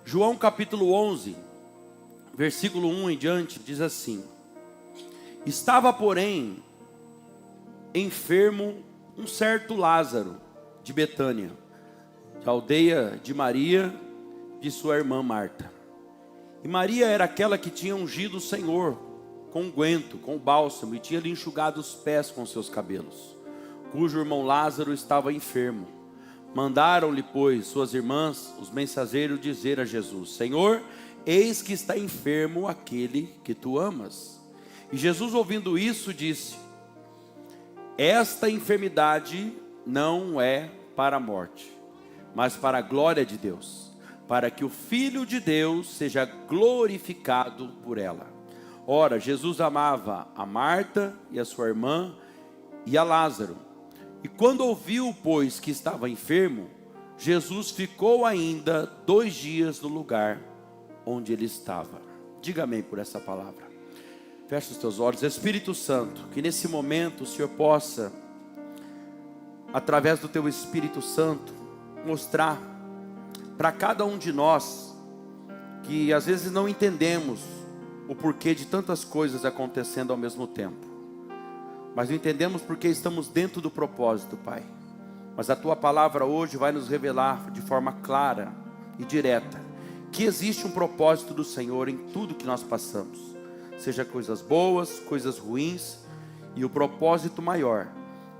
João capítulo 11, versículo 1 em diante, diz assim: Estava, porém, enfermo um certo Lázaro de Betânia, da aldeia de Maria, de sua irmã Marta. E Maria era aquela que tinha ungido o Senhor com unguento, com bálsamo, e tinha lhe enxugado os pés com seus cabelos, cujo irmão Lázaro estava enfermo. Mandaram-lhe, pois, suas irmãs, os mensageiros, dizer a Jesus: Senhor, eis que está enfermo aquele que tu amas. E Jesus, ouvindo isso, disse: Esta enfermidade não é para a morte, mas para a glória de Deus, para que o Filho de Deus seja glorificado por ela. Ora, Jesus amava a Marta e a sua irmã e a Lázaro. E quando ouviu, pois, que estava enfermo, Jesus ficou ainda 2 dias no lugar onde ele estava. Diga amém por essa palavra. Fecha os teus olhos. Espírito Santo, que nesse momento o Senhor possa, através do teu Espírito Santo, mostrar para cada um de nós, que às vezes não entendemos o porquê de tantas coisas acontecendo ao mesmo tempo, mas não entendemos porque estamos dentro do propósito, Pai. Mas a Tua palavra hoje vai nos revelar de forma clara e direta que existe um propósito do Senhor em tudo que nós passamos, seja coisas boas, coisas ruins, e o propósito maior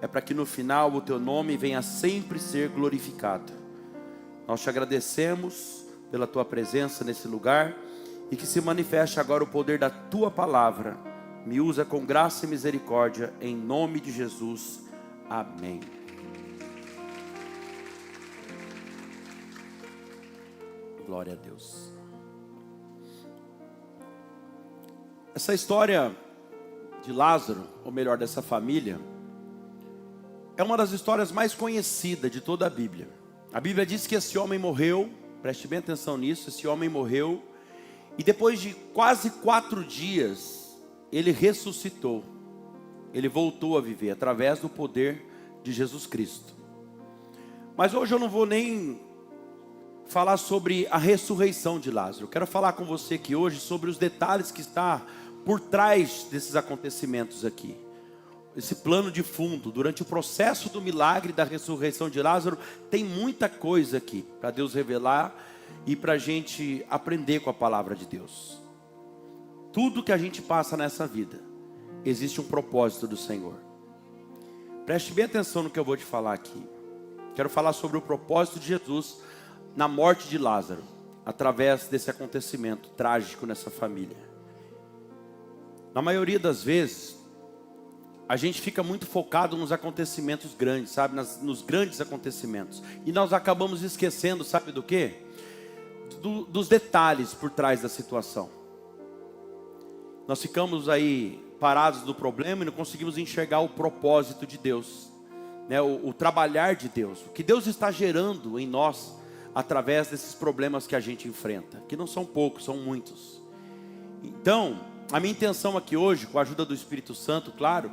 é para que no final o Teu nome venha sempre ser glorificado. Nós te agradecemos pela Tua presença nesse lugar, e que se manifeste agora o poder da Tua palavra. Me usa com graça e misericórdia, em nome de Jesus, amém. Glória a Deus. Essa história de Lázaro, ou melhor, dessa família, é uma das histórias mais conhecidas de toda a Bíblia. A Bíblia diz que esse homem morreu, preste bem atenção nisso, esse homem morreu, e depois de quase 4 dias, ele ressuscitou, ele voltou a viver, através do poder de Jesus Cristo. Mas hoje eu não vou nem falar sobre a ressurreição de Lázaro. Eu quero falar com você aqui hoje sobre os detalhes que está por trás desses acontecimentos aqui. Esse plano de fundo, durante o processo do milagre da ressurreição de Lázaro, tem muita coisa aqui para Deus revelar e para a gente aprender com a palavra de Deus. Tudo que a gente passa nessa vida, existe um propósito do Senhor. Preste bem atenção no que eu vou te falar aqui. Quero falar sobre o propósito de Jesus na morte de Lázaro, através desse acontecimento trágico nessa família. Na maioria das vezes, a gente fica muito focado nos acontecimentos grandes, sabe? Nos grandes acontecimentos. E nós acabamos esquecendo, sabe do quê? Dos detalhes por trás da situação. Nós ficamos aí parados no problema e não conseguimos enxergar o propósito de Deus, né? O trabalhar de Deus, o que Deus está gerando em nós através desses problemas que a gente enfrenta, que não são poucos, são muitos. Então, a minha intenção aqui hoje, com a ajuda do Espírito Santo, claro,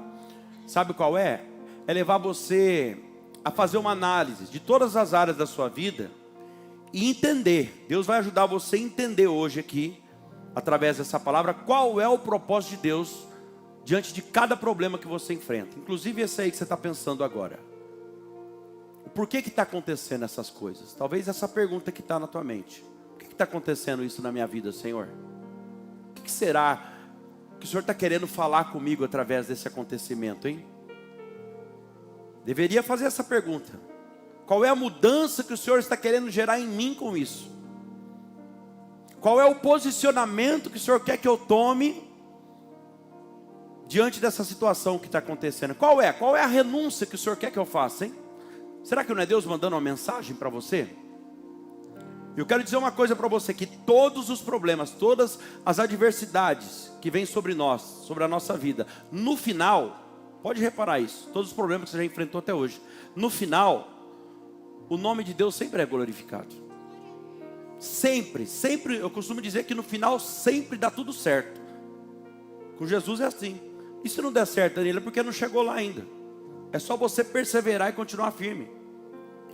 sabe qual é? É levar você a fazer uma análise de todas as áreas da sua vida e entender. Deus vai ajudar você a entender hoje aqui, através dessa palavra, qual é o propósito de Deus diante de cada problema que você enfrenta. Inclusive esse aí que você está pensando agora. Por que está acontecendo essas coisas? Talvez essa pergunta que está na tua mente. Por que está acontecendo isso na minha vida, Senhor? O que será que o Senhor está querendo falar comigo através desse acontecimento, hein? Deveria fazer essa pergunta. Qual é a mudança que o Senhor está querendo gerar em mim com isso? Qual é o posicionamento que o Senhor quer que eu tome diante dessa situação que está acontecendo? Qual é a renúncia que o Senhor quer que eu faça, hein? Será que não é Deus mandando uma mensagem para você? Eu quero dizer uma coisa para você, que todos os problemas, todas as adversidades que vêm sobre nós, sobre a nossa vida, no final, pode reparar isso, todos os problemas que você já enfrentou até hoje, no final, o nome de Deus sempre é glorificado. Sempre, sempre, eu costumo dizer que no final sempre dá tudo certo. Com Jesus é assim. E se não der certo, Daniela, é porque não chegou lá ainda. É só você perseverar e continuar firme.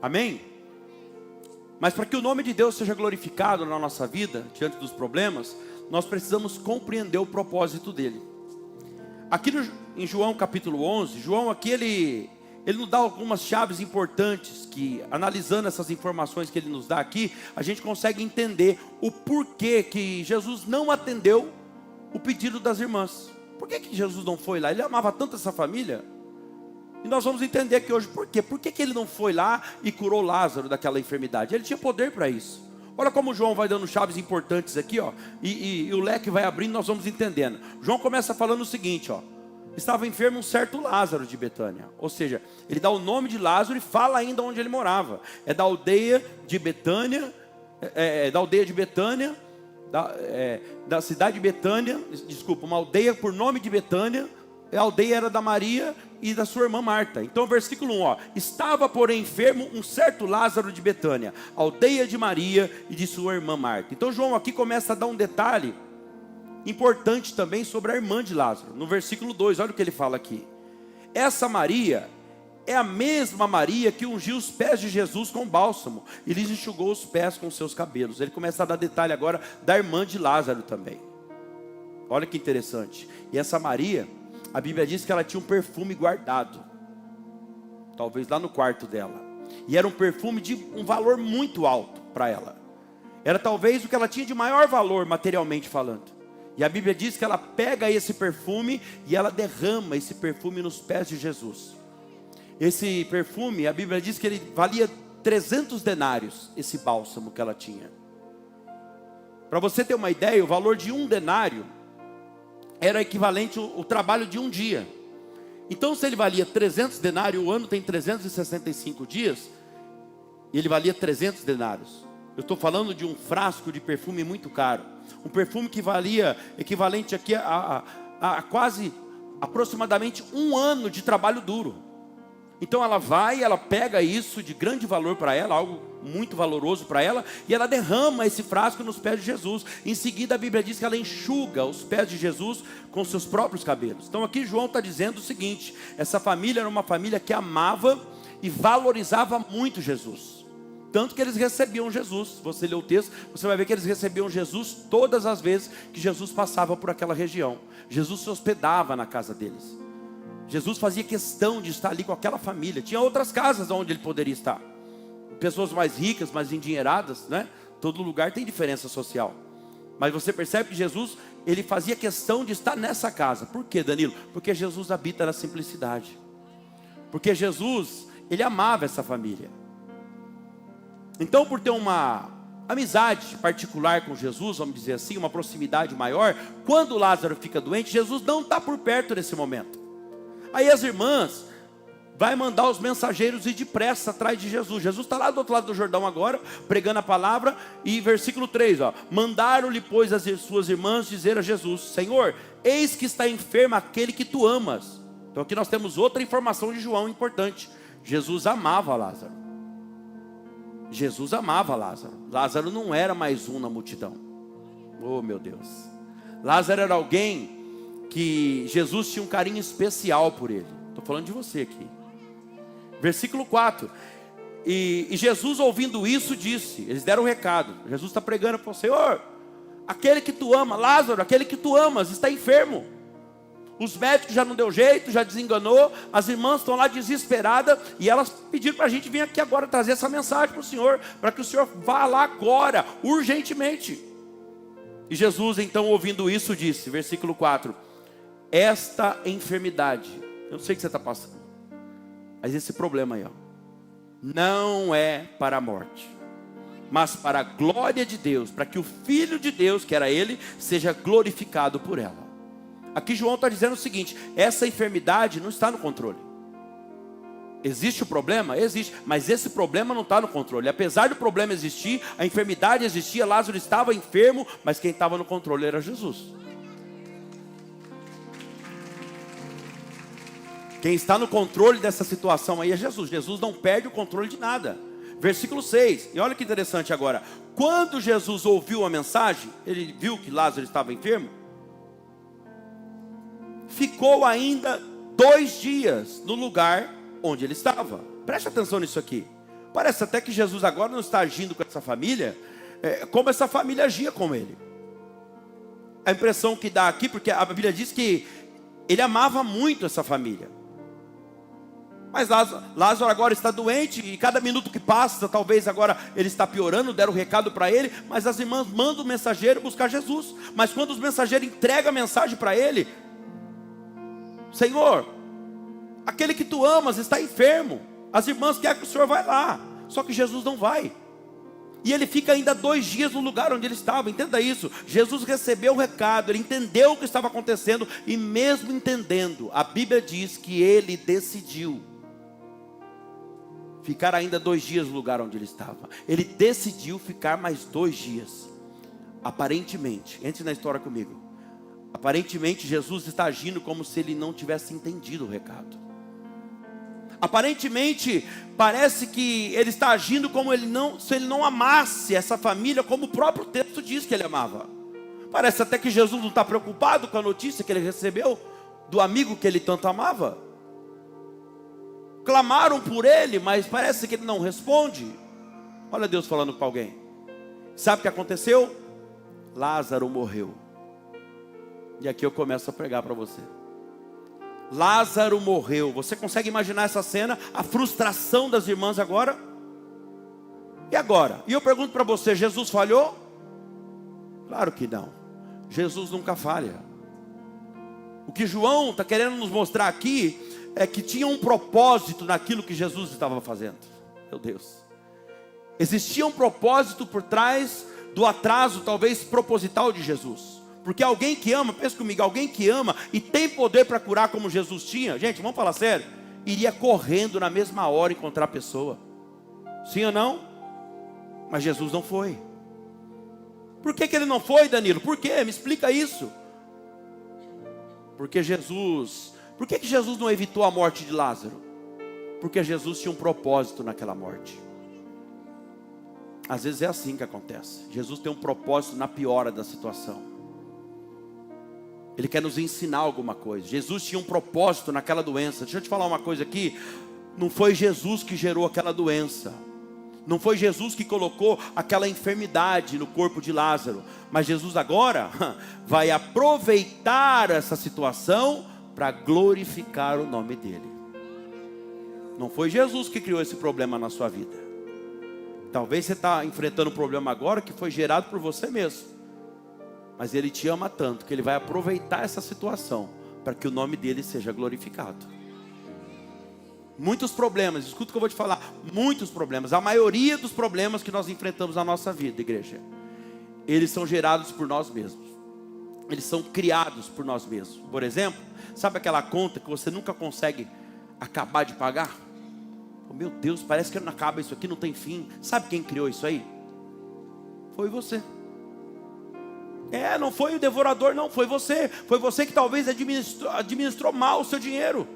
Amém? Mas para que o nome de Deus seja glorificado na nossa vida, diante dos problemas, nós precisamos compreender o propósito dele. Aqui em João capítulo 11, João aqui ele nos dá algumas chaves importantes que, analisando essas informações que ele nos dá aqui, a gente consegue entender o porquê que Jesus não atendeu o pedido das irmãs. Por que Jesus não foi lá? Ele amava tanto essa família. E nós vamos entender aqui hoje por quê. Por que ele não foi lá e curou Lázaro daquela enfermidade? Ele tinha poder para isso. Olha como João vai dando chaves importantes aqui, ó, e o leque vai abrindo, nós vamos entendendo. João começa falando o seguinte, ó: estava enfermo um certo Lázaro de Betânia. Ou seja, ele dá o nome de Lázaro e fala ainda onde ele morava. É da aldeia de Betânia, da cidade de Betânia, desculpa, uma aldeia por nome de Betânia. A aldeia era da Maria e da sua irmã Marta. Então versículo 1, ó: estava porém enfermo um certo Lázaro de Betânia, aldeia de Maria e de sua irmã Marta. Então João aqui começa a dar um detalhe importante também sobre a irmã de Lázaro. No versículo 2, olha o que ele fala aqui: essa Maria é a mesma Maria que ungiu os pés de Jesus com bálsamo e lhes enxugou os pés com seus cabelos. Ele começa a dar detalhe agora da irmã de Lázaro também. Olha que interessante. E essa Maria, a Bíblia diz que ela tinha um perfume guardado, talvez lá no quarto dela. E era um perfume de um valor muito alto para ela. Era talvez o que ela tinha de maior valor materialmente falando. E a Bíblia diz que ela pega esse perfume e ela derrama esse perfume nos pés de Jesus. Esse perfume, a Bíblia diz que ele valia 300 denários, esse bálsamo que ela tinha. Para você ter uma ideia, o valor de um denário era equivalente ao trabalho de um dia. Então, se ele valia 300 denários, o ano tem 365 dias, e ele valia 300 denários. Eu estou falando de um frasco de perfume muito caro. Um perfume que valia equivalente aqui a quase, aproximadamente um ano de trabalho duro. Então ela pega isso de grande valor para ela, algo muito valoroso para ela, e ela derrama esse frasco nos pés de Jesus. Em seguida a Bíblia diz que ela enxuga os pés de Jesus com seus próprios cabelos. Então aqui João está dizendo o seguinte: essa família era uma família que amava e valorizava muito Jesus. Tanto que eles recebiam Jesus. Se você ler o texto, você vai ver que eles recebiam Jesus todas as vezes que Jesus passava por aquela região. Jesus se hospedava na casa deles. Jesus fazia questão de estar ali com aquela família. Tinha outras casas onde ele poderia estar. Pessoas mais ricas, mais endinheiradas, né? Todo lugar tem diferença social. Mas você percebe que Jesus, ele fazia questão de estar nessa casa. Por quê, Danilo? Porque Jesus habita na simplicidade. Porque Jesus, ele amava essa família. Então, por ter uma amizade particular com Jesus, vamos dizer assim, uma proximidade maior, quando Lázaro fica doente, Jesus não está por perto nesse momento. Aí as irmãs vai mandar os mensageiros ir depressa atrás de Jesus. Jesus está lá do outro lado do Jordão agora, pregando a palavra. E versículo 3, ó: mandaram-lhe, pois, as suas irmãs dizer a Jesus: Senhor, eis que está enfermo aquele que tu amas. Então aqui nós temos outra informação de João importante. Jesus amava Lázaro. Jesus amava Lázaro. Lázaro não era mais um na multidão. Oh meu Deus. Lázaro era alguém que Jesus tinha um carinho especial por ele. Estou falando de você aqui. Versículo 4. E Jesus, ouvindo isso, disse, eles deram um recado. Jesus está pregando para o Senhor: aquele que tu ama, Lázaro, aquele que tu amas, está enfermo. Os médicos já não deu jeito, já desenganou. As irmãs estão lá desesperadas. E elas pediram para a gente vir aqui agora trazer essa mensagem para o Senhor, para que o Senhor vá lá agora, urgentemente. E Jesus então, ouvindo isso, disse, versículo 4: esta enfermidade, eu não sei o que você está passando, mas esse problema aí, ó, não é para a morte, mas para a glória de Deus, para que o Filho de Deus, que era ele, seja glorificado por ela. Aqui João está dizendo o seguinte: essa enfermidade não está no controle. Existe o problema? Existe, mas esse problema não está no controle. Apesar do problema existir, a enfermidade existia, Lázaro estava enfermo, mas quem estava no controle era Jesus. Quem está no controle dessa situação aí é Jesus. Jesus não perde o controle de nada. Versículo 6, e olha que interessante agora. Quando Jesus ouviu a mensagem, ele viu que Lázaro estava enfermo, ficou ainda 2 dias no lugar onde ele estava. Preste atenção nisso aqui. Parece até que Jesus agora não está agindo com essa família como essa família agia com ele. A impressão que dá aqui, porque a Bíblia diz que ele amava muito essa família. Mas Lázaro agora está doente, e cada minuto que passa, talvez agora ele está piorando, deram o recado para ele, mas as irmãs mandam o mensageiro buscar Jesus. Mas quando os mensageiros entregam a mensagem para ele: Senhor, aquele que tu amas está enfermo, as irmãs querem que o Senhor vá lá. Só que Jesus não vai. E ele fica ainda 2 dias no lugar onde ele estava. Entenda isso. Jesus recebeu o recado, ele entendeu o que estava acontecendo. E mesmo entendendo, a Bíblia diz que ele decidiu ficar ainda 2 dias no lugar onde ele estava. Ele decidiu ficar mais 2 dias. Aparentemente, entre na história comigo. Aparentemente Jesus está agindo como se ele não tivesse entendido o recado. Aparentemente parece que ele está agindo como se ele não amasse essa família, como o próprio texto diz que ele amava. Parece até que Jesus não está preocupado com a notícia que ele recebeu do amigo que ele tanto amava. Clamaram por ele, mas parece que ele não responde. Olha Deus falando com alguém. Sabe o que aconteceu? Lázaro morreu. E aqui eu começo a pregar para você. Lázaro morreu. Você consegue imaginar essa cena? A frustração das irmãs agora? E agora? E eu pergunto para você, Jesus falhou? Claro que não. Jesus nunca falha. O que João está querendo nos mostrar aqui é que tinha um propósito naquilo que Jesus estava fazendo. Meu Deus. Existia um propósito por trás do atraso, talvez proposital, de Jesus. Porque alguém que ama, pensa comigo, alguém que ama e tem poder para curar como Jesus tinha, gente, vamos falar sério, iria correndo na mesma hora encontrar a pessoa. Sim ou não? Mas Jesus não foi. Por que ele não foi, Danilo? Por quê? Me explica isso. Porque Jesus... Por que Jesus não evitou a morte de Lázaro? Porque Jesus tinha um propósito naquela morte. Às vezes é assim que acontece. Jesus tem um propósito na piora da situação. Ele quer nos ensinar alguma coisa. Jesus tinha um propósito naquela doença. Deixa eu te falar uma coisa aqui. Não foi Jesus que gerou aquela doença. Não foi Jesus que colocou aquela enfermidade no corpo de Lázaro. Mas Jesus agora vai aproveitar essa situação para glorificar o nome dele. Não foi Jesus que criou esse problema na sua vida. Talvez você está enfrentando um problema agora que foi gerado por você mesmo. Mas ele te ama tanto que ele vai aproveitar essa situação para que o nome dele seja glorificado. Muitos problemas, escuta o que eu vou te falar. Muitos problemas, a maioria dos problemas que nós enfrentamos na nossa vida, igreja, eles são gerados por nós mesmos. Eles são criados por nós mesmos. Por exemplo, sabe aquela conta que você nunca consegue acabar de pagar? Oh, meu Deus, parece que não acaba isso aqui, não tem fim. Sabe quem criou isso aí? Foi você. Não foi o devorador, não, foi você. Foi você que talvez administrou mal o seu dinheiro.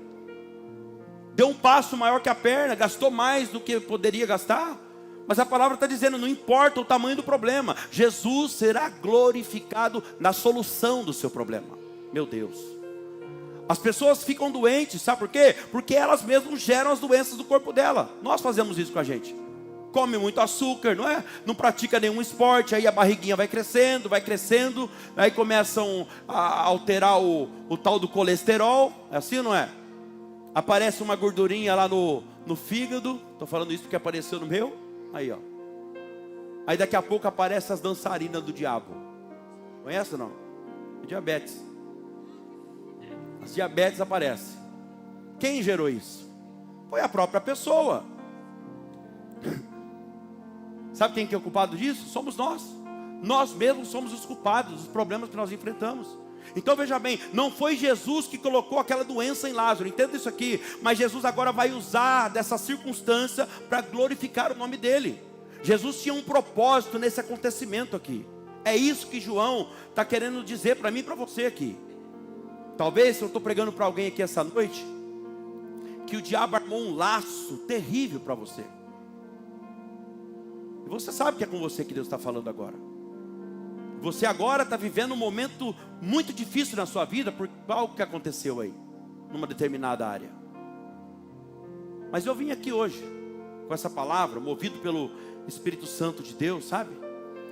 Deu um passo maior que a perna, gastou mais do que poderia gastar. Mas a palavra está dizendo, não importa o tamanho do problema, Jesus será glorificado na solução do seu problema. Meu Deus. As pessoas ficam doentes, sabe por quê? Porque elas mesmas geram as doenças do corpo dela. Nós fazemos isso com a gente. Come muito açúcar, não é? Não pratica nenhum esporte, aí a barriguinha vai crescendo, aí começam a alterar o tal do colesterol, é assim ou não é? Aparece uma gordurinha lá no fígado, estou falando isso porque apareceu no meu. Aí, ó. Aí daqui a pouco aparecem as dançarinas do diabo. Conhece ou não? É diabetes. As diabetes aparecem. Quem gerou isso? Foi a própria pessoa. Sabe quem que é o culpado disso? Somos nós. Nós mesmos somos os culpados dos problemas que nós enfrentamos. Então veja bem, não foi Jesus que colocou aquela doença em Lázaro, entenda isso aqui. Mas Jesus agora vai usar dessa circunstância para glorificar o nome dele. Jesus tinha um propósito nesse acontecimento aqui. É isso que João está querendo dizer para mim e para você aqui. Talvez eu estou pregando para alguém aqui essa noite, que o diabo armou um laço terrível para você. E você sabe que é com você que Deus está falando agora. Você agora está vivendo um momento muito difícil na sua vida por algo que aconteceu aí, numa determinada área. Mas eu vim aqui hoje com essa palavra, movido pelo Espírito Santo de Deus, sabe?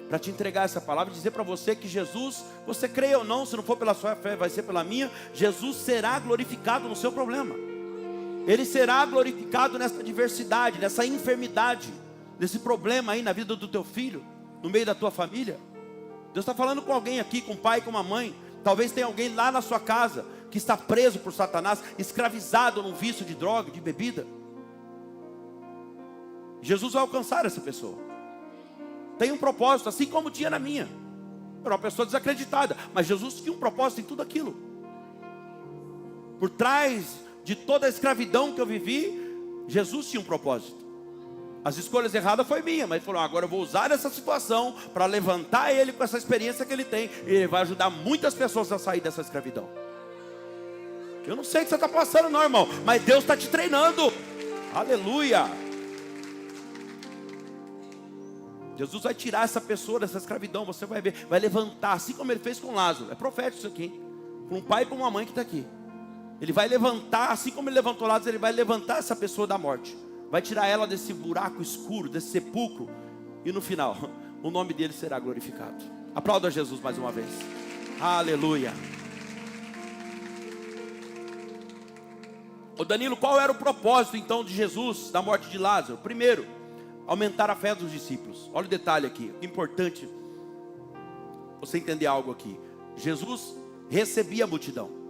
Para te entregar essa palavra e dizer para você que Jesus, você creia ou não, se não for pela sua fé, vai ser pela minha, Jesus será glorificado no seu problema. Ele será glorificado nessa adversidade, nessa enfermidade, nesse problema aí na vida do teu filho, no meio da tua família. Deus está falando com alguém aqui, com um pai, com uma mãe. Talvez tenha alguém lá na sua casa que está preso por Satanás, escravizado num vício de droga, de bebida. Jesus vai alcançar essa pessoa. Tem um propósito, assim como tinha na minha. Era uma pessoa desacreditada, mas Jesus tinha um propósito em tudo aquilo. Por trás de toda a escravidão que eu vivi, Jesus tinha um propósito. As escolhas erradas foi minha, mas ele falou, agora eu vou usar essa situação para levantar ele com essa experiência que ele tem. E ele vai ajudar muitas pessoas a sair dessa escravidão. Eu não sei o que você está passando não, irmão, mas Deus está te treinando. Aleluia. Jesus vai tirar essa pessoa dessa escravidão, você vai ver, vai levantar, assim como ele fez com Lázaro. É profético isso aqui, para um pai e para uma mãe que está aqui. Ele vai levantar, assim como ele levantou Lázaro, ele vai levantar essa pessoa da morte. Vai tirar ela desse buraco escuro, desse sepulcro. E no final, o nome dele será glorificado. Aplauda Jesus mais uma vez. Aleluia. Ô Danilo, qual era o propósito então de Jesus da morte de Lázaro? Primeiro, aumentar a fé dos discípulos. Olha o detalhe aqui, importante você entender algo aqui. Jesus recebia a multidão.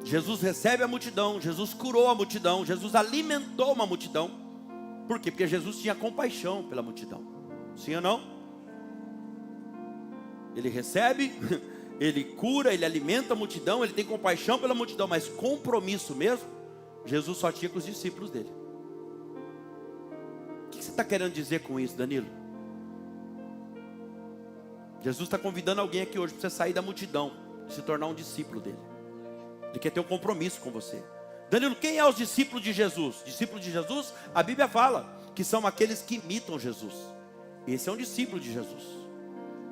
Jesus recebe a multidão, Jesus curou a multidão, Jesus alimentou uma multidão. Por quê? Porque Jesus tinha compaixão pela multidão. Sim ou não? Ele recebe, ele cura, ele alimenta a multidão, ele tem compaixão pela multidão, mas compromisso mesmo, Jesus só tinha com os discípulos dele. O que você está querendo dizer com isso, Danilo? Jesus está convidando alguém aqui hoje para você sair da multidão e se tornar um discípulo dele. Ele quer ter um compromisso com você. Danilo, quem é os discípulos de Jesus? Discípulos de Jesus, a Bíblia fala que são aqueles que imitam Jesus. Esse é um discípulo de Jesus.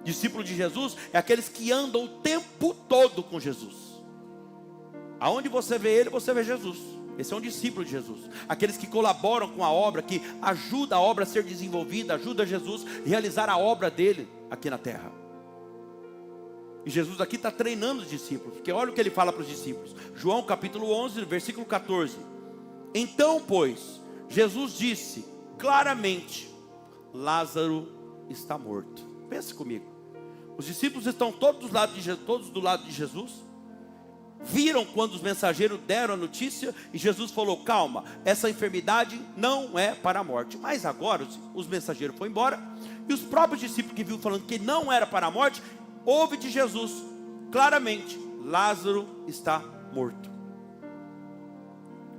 Discípulo de Jesus é aqueles que andam o tempo todo com Jesus. Aonde você vê ele, você vê Jesus. Esse é um discípulo de Jesus. Aqueles que colaboram com a obra, que ajudam a obra a ser desenvolvida, ajuda Jesus a realizar a obra dele aqui na terra. E Jesus aqui está treinando os discípulos, porque olha o que ele fala para os discípulos. João capítulo 11, versículo 14. Então, pois, Jesus disse claramente, Lázaro está morto. Pense comigo. Os discípulos estão todos do lado de Jesus. Viram quando os mensageiros deram a notícia e Jesus falou, calma, essa enfermidade não é para a morte. Mas agora os mensageiros foram embora e os próprios discípulos que viram falando que não era para a morte, ouve de Jesus claramente, Lázaro está morto.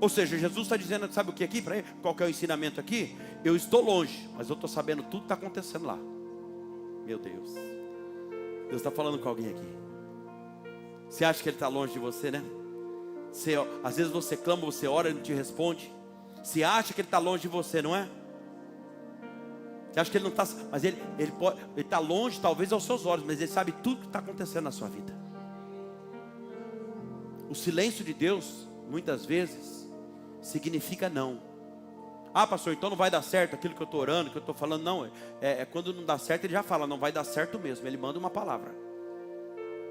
Ou seja, Jesus está dizendo, sabe o que aqui? Qual que é o ensinamento aqui? Eu estou longe, mas eu estou sabendo tudo que está acontecendo lá. Meu Deus. Deus está falando com alguém aqui. Você acha que ele está longe de você, né? Às vezes você clama, você ora, ele não te responde. Você acha que ele está longe de você, não é? Você acha que ele não está, mas ele está longe talvez aos seus olhos, mas ele sabe tudo que está acontecendo na sua vida. O silêncio de Deus, muitas vezes, significa não. Ah, pastor, então não vai dar certo aquilo que eu estou orando, que eu estou falando. Não, quando não dá certo, ele já fala, não vai dar certo mesmo. Ele manda uma palavra.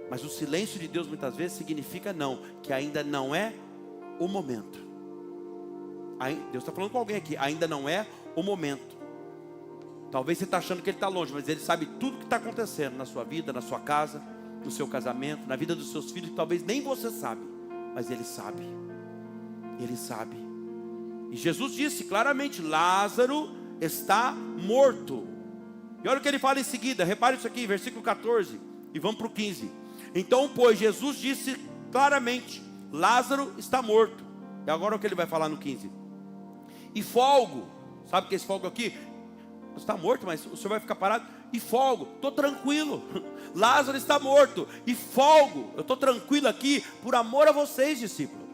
Mas o silêncio de Deus muitas vezes significa não, que ainda não é o momento. Deus está falando com alguém aqui, ainda não é o momento. Talvez você está achando que ele está longe, mas ele sabe tudo que está acontecendo na sua vida, na sua casa, no seu casamento, na vida dos seus filhos, que talvez nem você sabe, mas ele sabe. Ele sabe. E Jesus disse claramente, Lázaro está morto. E olha o que ele fala em seguida, repare isso aqui, versículo 14, e vamos para o 15. Então, pois, Jesus disse claramente, Lázaro está morto. E agora o que ele vai falar no 15. E folgo, sabe o que é esse folgo aqui? Você está morto, mas o senhor vai ficar parado. E folgo, estou tranquilo. Lázaro está morto. E folgo, eu estou tranquilo aqui por amor a vocês, discípulos.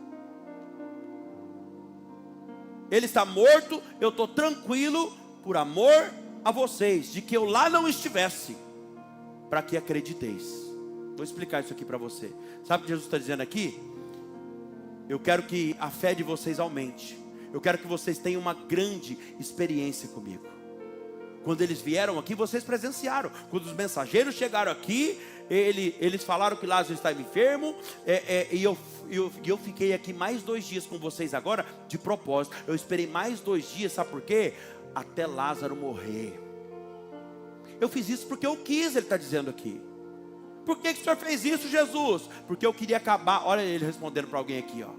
Ele está morto, eu estou tranquilo por amor a vocês, de que eu lá não estivesse, para que acrediteis. Vou explicar isso aqui para você. Sabe o que Jesus está dizendo aqui? Eu quero que a fé de vocês aumente. eu quero que vocês tenham uma grande experiência comigo. Quando eles vieram aqui, vocês presenciaram. Quando os mensageiros chegaram aqui, eles falaram que Lázaro estava enfermo, e eu fiquei aqui mais 2 dias com vocês agora, de propósito. Eu esperei mais 2 dias, sabe por quê? Até Lázaro morrer. Eu fiz isso porque eu quis, ele está dizendo aqui. Por que o senhor fez isso, Jesus? Porque eu queria acabar, olha ele respondendo para alguém aqui, ó.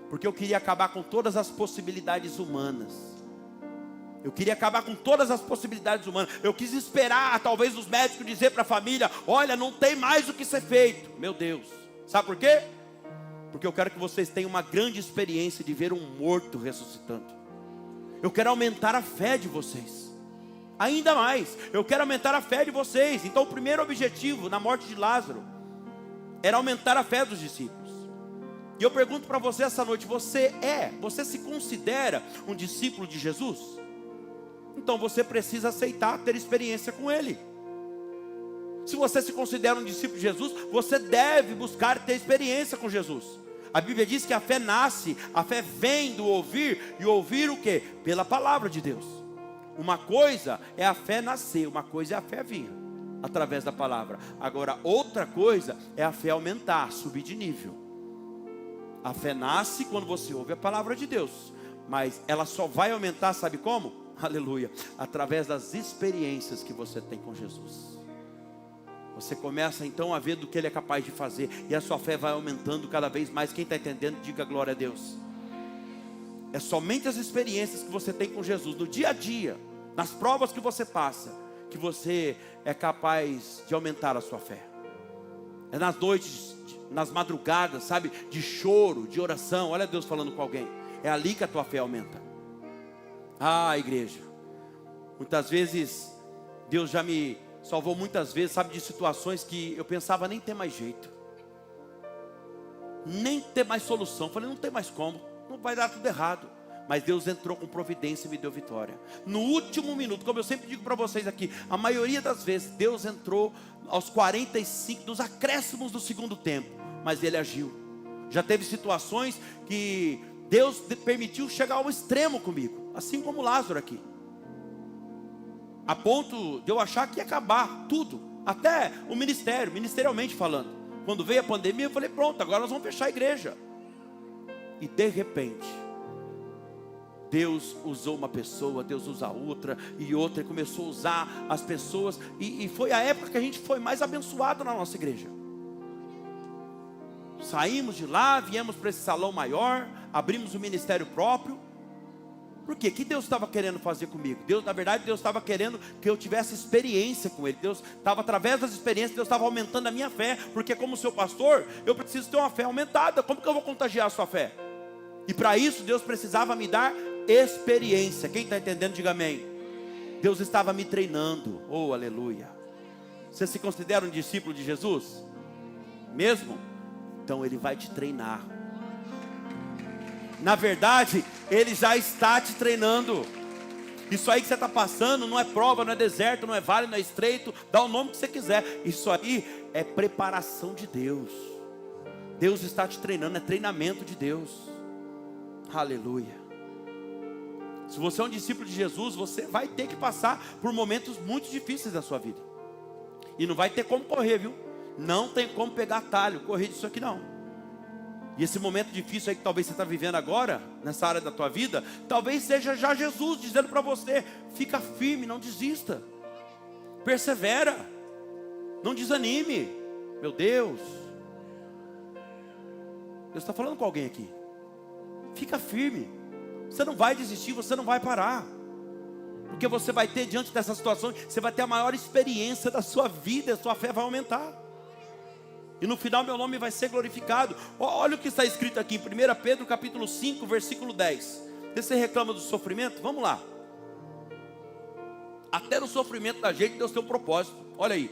Porque eu queria acabar com todas as possibilidades humanas. Eu queria acabar com todas as possibilidades humanas. Eu quis esperar, talvez, os médicos dizer para a família: olha, não tem mais o que ser feito. Meu Deus, sabe por quê? Porque eu quero que vocês tenham uma grande experiência de ver um morto ressuscitando. Eu quero aumentar a fé de vocês. Ainda mais, eu quero aumentar a fé de vocês. Então o primeiro objetivo na morte de Lázaro era aumentar a fé dos discípulos. E eu pergunto para você essa noite: você se considera um discípulo de Jesus? Então você precisa aceitar ter experiência com Ele. Se você se considera um discípulo de Jesus, você deve buscar ter experiência com Jesus. A Bíblia diz que a fé nasce, a fé vem do ouvir, e ouvir o quê? Pela palavra de Deus. Uma coisa é a fé nascer, uma coisa é a fé vir através da palavra. Agora, outra coisa é a fé aumentar, subir de nível. A fé nasce quando você ouve a palavra de Deus, mas ela só vai aumentar, sabe como? Aleluia, através das experiências que você tem com Jesus. Você começa então a ver do que Ele é capaz de fazer, e a sua fé vai aumentando cada vez mais. Quem está entendendo, diga glória a Deus. É somente as experiências que você tem com Jesus, no dia a dia, nas provas que você passa, que você é capaz de aumentar a sua fé. É nas noites, nas madrugadas, sabe, de choro, de oração. Olha Deus falando com alguém. É ali que a tua fé aumenta. Ah, igreja, muitas vezes Deus já me salvou muitas vezes, sabe, de situações que eu pensava nem ter mais jeito, nem ter mais solução. Falei, não tem mais como, não vai dar tudo errado. Mas Deus entrou com providência e me deu vitória. No último minuto, como eu sempre digo para vocês aqui, a maioria das vezes Deus entrou aos 45, nos acréscimos do segundo tempo, mas Ele agiu. Já teve situações que Deus permitiu chegar ao extremo comigo, assim como Lázaro aqui, a ponto de eu achar que ia acabar tudo, até o ministério, ministerialmente falando. Quando veio a pandemia, eu falei, pronto, agora nós vamos fechar a igreja. E de repente, Deus usou uma pessoa, Deus usa outra, e outra, e começou a usar as pessoas, e foi a época que a gente foi mais abençoado na nossa igreja. Saímos de lá, viemos para esse salão maior, abrimos um ministério próprio. Por quê? O que Deus estava querendo fazer comigo? Na verdade, Deus estava querendo que eu tivesse experiência com Ele. Deus estava, através das experiências, Deus estava aumentando a minha fé. Porque como seu pastor, eu preciso ter uma fé aumentada. Como que eu vou contagiar a sua fé? E para isso, Deus precisava me dar experiência. Quem está entendendo, diga amém. Deus estava me treinando. Oh, aleluia. Você se considera um discípulo de Jesus? Mesmo? Então Ele vai te treinar. Na verdade, Ele já está te treinando. Isso aí que você está passando não é prova, não é deserto, não é vale, não é estreito. Dá o nome que você quiser. Isso aí é preparação de Deus. Deus está te treinando, é treinamento de Deus. Aleluia. Se você é um discípulo de Jesus, você vai ter que passar por momentos muito difíceis da sua vida. E não vai ter como correr, viu? Não tem como pegar atalho, correr disso aqui não. E esse momento difícil aí que talvez você está vivendo agora, nessa área da tua vida, talvez seja já Jesus dizendo para você: fica firme, não desista, persevera, não desanime. Meu Deus, Deus está falando com alguém aqui. Fica firme, você não vai desistir, você não vai parar. Porque você vai ter, diante dessa situação, você vai ter a maior experiência da sua vida, a sua fé vai aumentar. E no final meu nome vai ser glorificado. Olha o que está escrito aqui em 1 Pedro capítulo 5, versículo 10. Você reclama do sofrimento? Vamos lá. Até no sofrimento da gente Deus tem um propósito. Olha aí.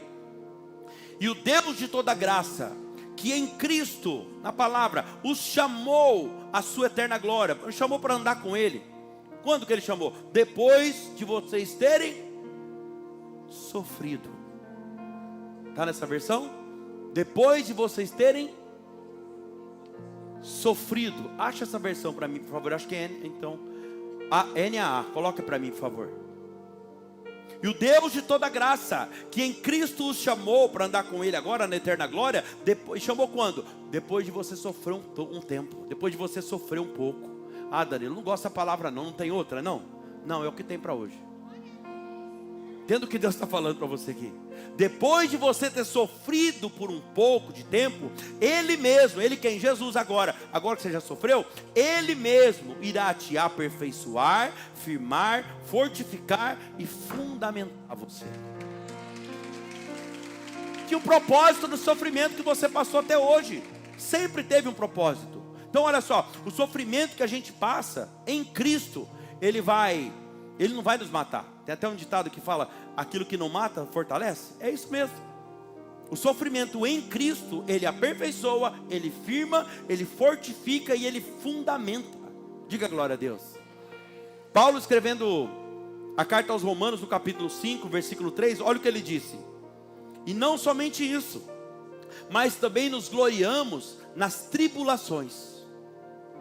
E o Deus de toda graça, que em Cristo, na palavra, os chamou à sua eterna glória. Os chamou para andar com Ele. Quando que Ele chamou? Depois de vocês terem sofrido. Está nessa versão? Depois de vocês terem sofrido. Acha essa versão para mim, por favor. Acho que é, então. NAA, coloca para mim, por favor. E o Deus de toda graça, que em Cristo os chamou para andar com Ele agora na eterna glória, depois, chamou quando? Depois de você sofrer um tempo, depois de você sofrer um pouco. Ah, Danilo, não gosta da palavra não tem outra, não? Não, é o que tem para hoje. Entenda o que Deus está falando para você aqui. Depois de você ter sofrido por um pouco de tempo, Ele mesmo, Ele quem? Jesus agora que você já sofreu, Ele mesmo irá te aperfeiçoar, firmar, fortificar e fundamentar você. Tinha um propósito no sofrimento que você passou até hoje. Sempre teve um propósito. Então olha só, o sofrimento que a gente passa em Cristo, Ele não vai nos matar. Tem até um ditado que fala, aquilo que não mata, fortalece. É isso mesmo. O sofrimento em Cristo, Ele aperfeiçoa, Ele firma, Ele fortifica e Ele fundamenta. Diga glória a Deus. Paulo escrevendo a carta aos Romanos, no capítulo 5, versículo 3, olha o que ele disse. E não somente isso, mas também nos gloriamos nas tribulações.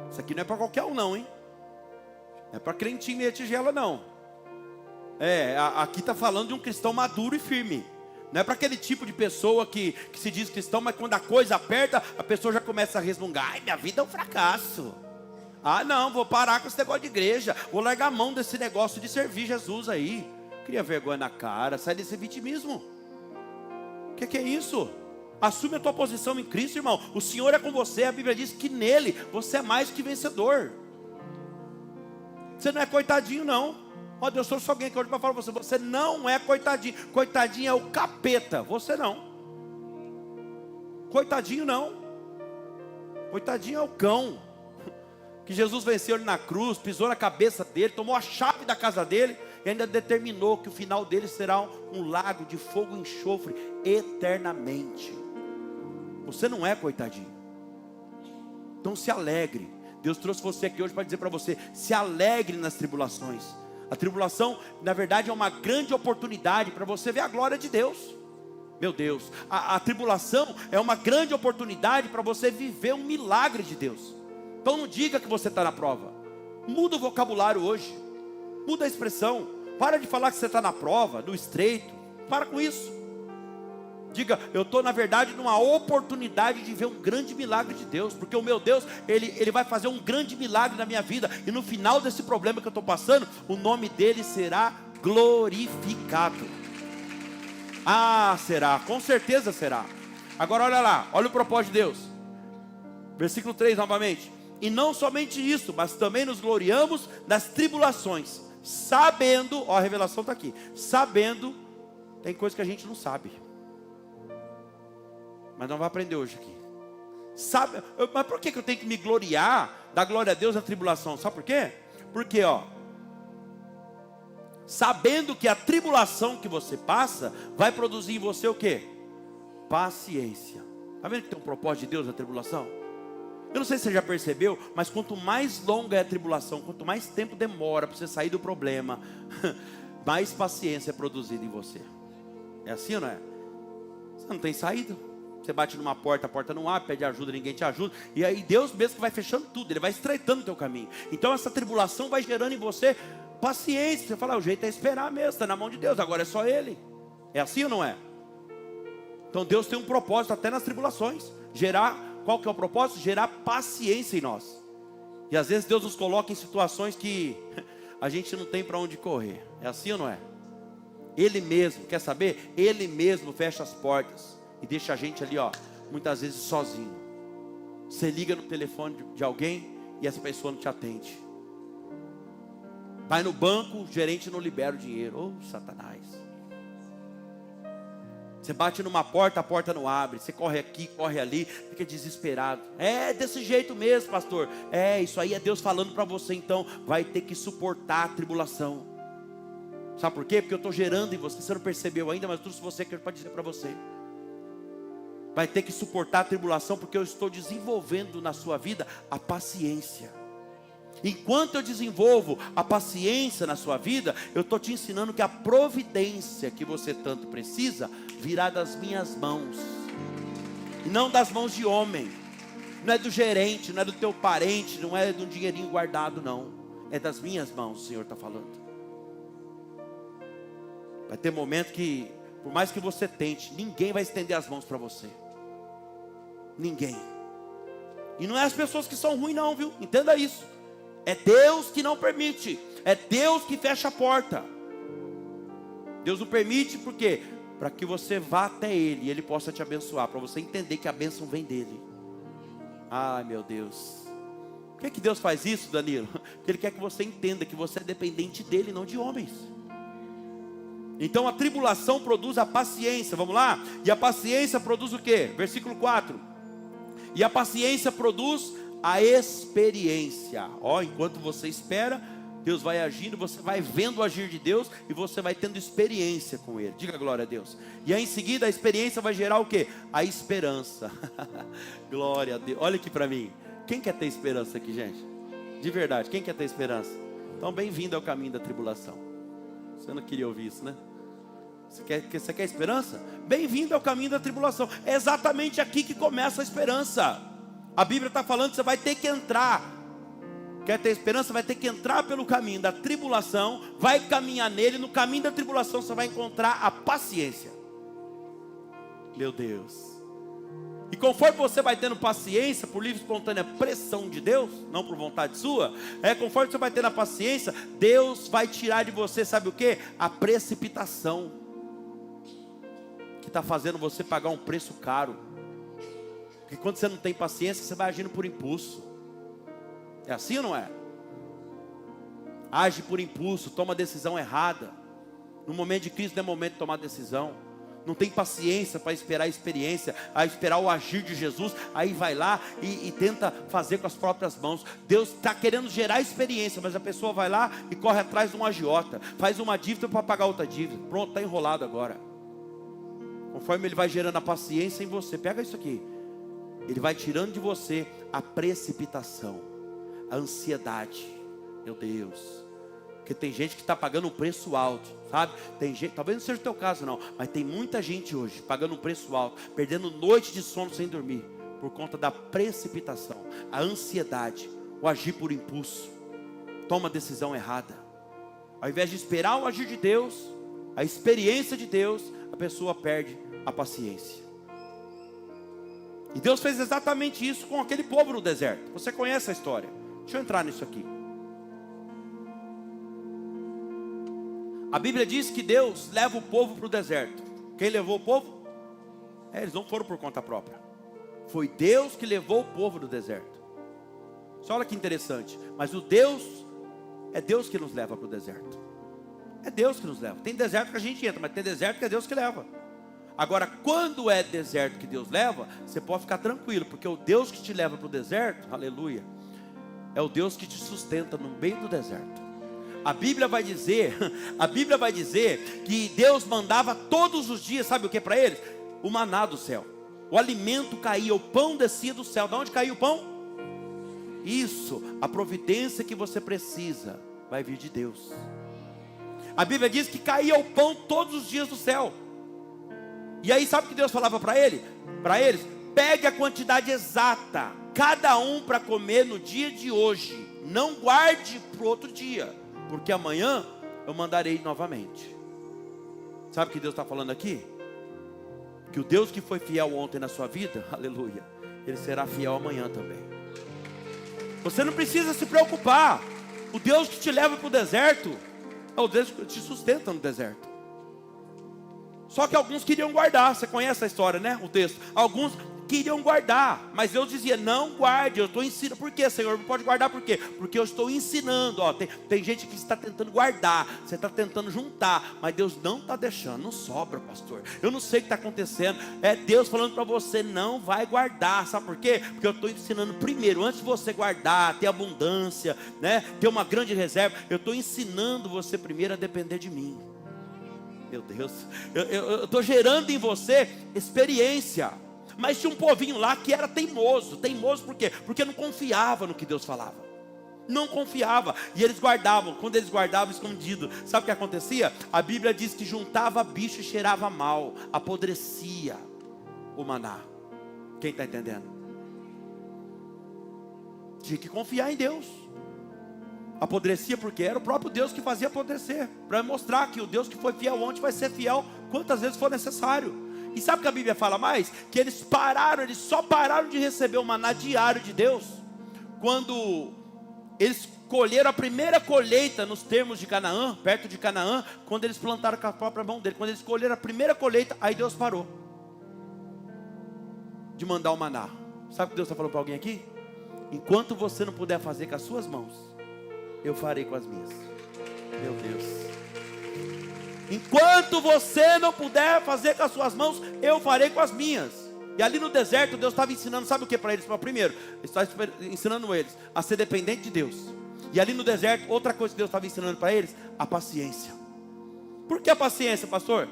Isso aqui não é para qualquer um não, hein? Não é para crentinho meia tigela não. Aqui está falando de um cristão maduro e firme. Não é para aquele tipo de pessoa que se diz cristão, mas quando a coisa aperta, a pessoa já começa a resmungar. Ai, minha vida é um fracasso. Ah, não, vou parar com esse negócio de igreja. Vou largar a mão desse negócio de servir Jesus aí. Cria vergonha na cara, sai desse vitimismo. O que é isso? Assume a tua posição em Cristo, irmão. O Senhor é com você, a Bíblia diz que nele você é mais que vencedor. Você não é coitadinho não. Ó, Deus trouxe alguém aqui hoje para falar para você. Você não é coitadinho. Coitadinho é o capeta. Você não. Coitadinho não. Coitadinho é o cão. Que Jesus venceu ele na cruz, pisou na cabeça dele, tomou a chave da casa dele e ainda determinou que o final dele será um lago de fogo e enxofre eternamente. Você não é coitadinho. Então se alegre. Deus trouxe você aqui hoje para dizer para você, se alegre nas tribulações. A tribulação, na verdade, é uma grande oportunidade para você ver a glória de Deus. Meu Deus, a tribulação é uma grande oportunidade para você viver um milagre de Deus. Então não diga que você está na prova. Muda o vocabulário hoje. Muda a expressão. Para de falar que você está na prova, no estreito. Para com isso. Diga, eu estou na verdade numa oportunidade de ver um grande milagre de Deus. Porque o meu Deus, Ele vai fazer um grande milagre na minha vida. E no final desse problema que eu estou passando, o nome dEle será glorificado. Ah, será, com certeza será. Agora olha lá, olha o propósito de Deus. Versículo 3 novamente. E não somente isso, mas também nos gloriamos nas tribulações. Sabendo, ó, a revelação está aqui. Sabendo, tem coisa que a gente não sabe. Mas não vai aprender hoje aqui. Sabe, mas por que eu tenho que me gloriar, dar glória a Deus na tribulação? Sabe por quê? Porque, ó, sabendo que a tribulação que você passa vai produzir em você o quê? Paciência. Está vendo que tem um propósito de Deus na tribulação? Eu não sei se você já percebeu, mas quanto mais longa é a tribulação, quanto mais tempo demora para você sair do problema, mais paciência é produzida em você. É assim ou não é? Você não tem saída. Você bate numa porta, a porta não abre, pede ajuda, ninguém te ajuda. E aí Deus mesmo que vai fechando tudo, Ele vai estreitando o teu caminho. Então essa tribulação vai gerando em você paciência. Você fala, o jeito é esperar mesmo, está na mão de Deus, agora é só Ele. É assim ou não é? Então Deus tem um propósito até nas tribulações. Qual que é o propósito? Gerar paciência em nós. E às vezes Deus nos coloca em situações que a gente não tem para onde correr. É assim ou não é? Ele mesmo, quer saber? Ele mesmo fecha as portas e deixa a gente ali, ó, muitas vezes sozinho. Você liga no telefone de alguém e essa pessoa não te atende. Vai no banco, o gerente não libera o dinheiro. Oh, Satanás. Você bate numa porta, a porta não abre. Você corre aqui, corre ali, fica desesperado. É desse jeito mesmo, pastor. É, isso aí é Deus falando para você. Então, vai ter que suportar a tribulação. Sabe por quê? Porque eu estou gerando em você. Você não percebeu ainda, mas trouxe você que eu posso dizer para você. Vai ter que suportar a tribulação, porque eu estou desenvolvendo na sua vida a paciência. Enquanto eu desenvolvo a paciência na sua vida, eu estou te ensinando que a providência que você tanto precisa virá das minhas mãos, e não das mãos de homem. Não é do gerente, não é do teu parente, não é de um dinheirinho guardado, não. É das minhas mãos, o Senhor está falando. Vai ter momento que, por mais que você tente, ninguém vai estender as mãos para você. Ninguém. E não é as pessoas que são ruins não, viu? Entenda isso. É Deus que não permite. É Deus que fecha a porta. Deus não permite por quê? Para que você vá até Ele e Ele possa te abençoar. Para você entender que a bênção vem dEle. Ai meu Deus. Por que Deus faz isso, Danilo? Porque Ele quer que você entenda que você é dependente dEle, não de homens. Então a tribulação produz a paciência. Vamos lá? E a paciência produz o quê? Versículo 4. E a paciência produz a experiência. Ó, enquanto você espera, Deus vai agindo, você vai vendo o agir de Deus e você vai tendo experiência com Ele. Diga glória a Deus. E aí em seguida a experiência vai gerar o quê? A esperança. Glória a Deus. Olha aqui para mim. Quem quer ter esperança aqui, gente? De verdade, quem quer ter esperança? Então bem-vindo ao caminho da tribulação. Você não queria ouvir isso, né? Você quer esperança? Bem-vindo ao caminho da tribulação. É exatamente aqui que começa a esperança. A Bíblia está falando que você vai ter que entrar. Quer ter esperança? Vai ter que entrar pelo caminho da tribulação. Vai caminhar nele. No caminho da tribulação você vai encontrar a paciência. Meu Deus. E conforme você vai tendo paciência, por livre e espontânea pressão de Deus, não por vontade sua, conforme você vai tendo a paciência, Deus vai tirar de você, sabe o que? A precipitação, que está fazendo você pagar um preço caro. Porque quando você não tem paciência, você vai agindo por impulso. É assim ou não é? Age por impulso, toma decisão errada. No momento de crise não é momento de tomar decisão. Não tem paciência para esperar a experiência, a esperar o agir de Jesus. Aí vai lá e tenta fazer com as próprias mãos. Deus está querendo gerar experiência, mas a pessoa vai lá e corre atrás de um agiota, faz uma dívida para pagar outra dívida. Pronto, está enrolado agora. Conforme Ele vai gerando a paciência em você, pega isso aqui. Ele vai tirando de você a precipitação, a ansiedade. Meu Deus. Porque tem gente que está pagando um preço alto, sabe? Tem gente, talvez não seja o teu caso não, mas tem muita gente hoje pagando um preço alto, perdendo noite de sono sem dormir, por conta da precipitação, a ansiedade, o agir por impulso. Toma a decisão errada. Ao invés de esperar o agir de Deus, a experiência de Deus, a pessoa perde a paciência. E Deus fez exatamente isso com aquele povo no deserto. Você conhece a história. Deixa eu entrar nisso aqui. A Bíblia diz que Deus leva o povo para o deserto. Quem levou o povo? Eles não foram por conta própria. Foi Deus que levou o povo do deserto. Só olha que interessante. Mas é Deus que nos leva para o deserto. É Deus que nos leva. Tem deserto que a gente entra, mas tem deserto que é Deus que leva. Agora, quando é deserto que Deus leva, você pode ficar tranquilo, porque o Deus que te leva para o deserto, aleluia, é o Deus que te sustenta no meio do deserto. A Bíblia vai dizer que Deus mandava todos os dias, sabe o que para eles? O maná do céu. O alimento caía, o pão descia do céu. De onde caía o pão? Isso, a providência que você precisa vai vir de Deus. A Bíblia diz que caía o pão todos os dias do céu. E aí sabe o que Deus falava para eles? Pegue a quantidade exata, cada um para comer no dia de hoje. Não guarde para o outro dia, porque amanhã eu mandarei novamente. Sabe o que Deus está falando aqui? Que o Deus que foi fiel ontem na sua vida, aleluia, Ele será fiel amanhã também. Você não precisa se preocupar. O Deus que te leva para o deserto é o Deus que te sustenta no deserto. Só que alguns queriam guardar. Você conhece a história, né? O texto. Alguns queriam guardar, mas Deus dizia: não guarde, eu estou ensinando. Por que, Senhor? Não pode guardar, por quê? Porque eu estou ensinando. Ó, tem gente que está tentando guardar, você está tentando juntar, mas Deus não está deixando. Não sobra, pastor. Eu não sei o que está acontecendo. É Deus falando para você: não vai guardar. Sabe por quê? Porque eu estou ensinando primeiro, antes de você guardar, ter abundância, né? Ter uma grande reserva, eu estou ensinando você primeiro a depender de mim. Meu Deus, eu estou gerando em você experiência. Mas tinha um povinho lá que era teimoso. Teimoso por quê? Porque não confiava no que Deus falava. Não confiava. E eles guardavam. Quando eles guardavam escondido, sabe o que acontecia? A Bíblia diz que juntava bicho e cheirava mal, apodrecia o maná. Quem está entendendo? Tinha que confiar em Deus. Apodrecia porque era o próprio Deus que fazia apodrecer, para mostrar que o Deus que foi fiel ontem vai ser fiel quantas vezes for necessário. E sabe o que a Bíblia fala mais? Que eles só pararam de receber o maná diário de Deus quando eles colheram a primeira colheita nos termos de Canaã, perto de Canaã, quando eles plantaram com a própria mão dele. Quando eles colheram a primeira colheita, aí Deus parou de mandar o maná. Sabe o que Deus está falando para alguém aqui? Enquanto você não puder fazer com as suas mãos, eu farei com as minhas. Meu Deus. Enquanto você não puder fazer com as suas mãos, eu farei com as minhas. E ali no deserto, Deus estava ensinando, sabe o que para eles? Primeiro, Ele estava ensinando eles a ser dependente de Deus. E ali no deserto, outra coisa que Deus estava ensinando para eles, a paciência. Por que a paciência, pastor?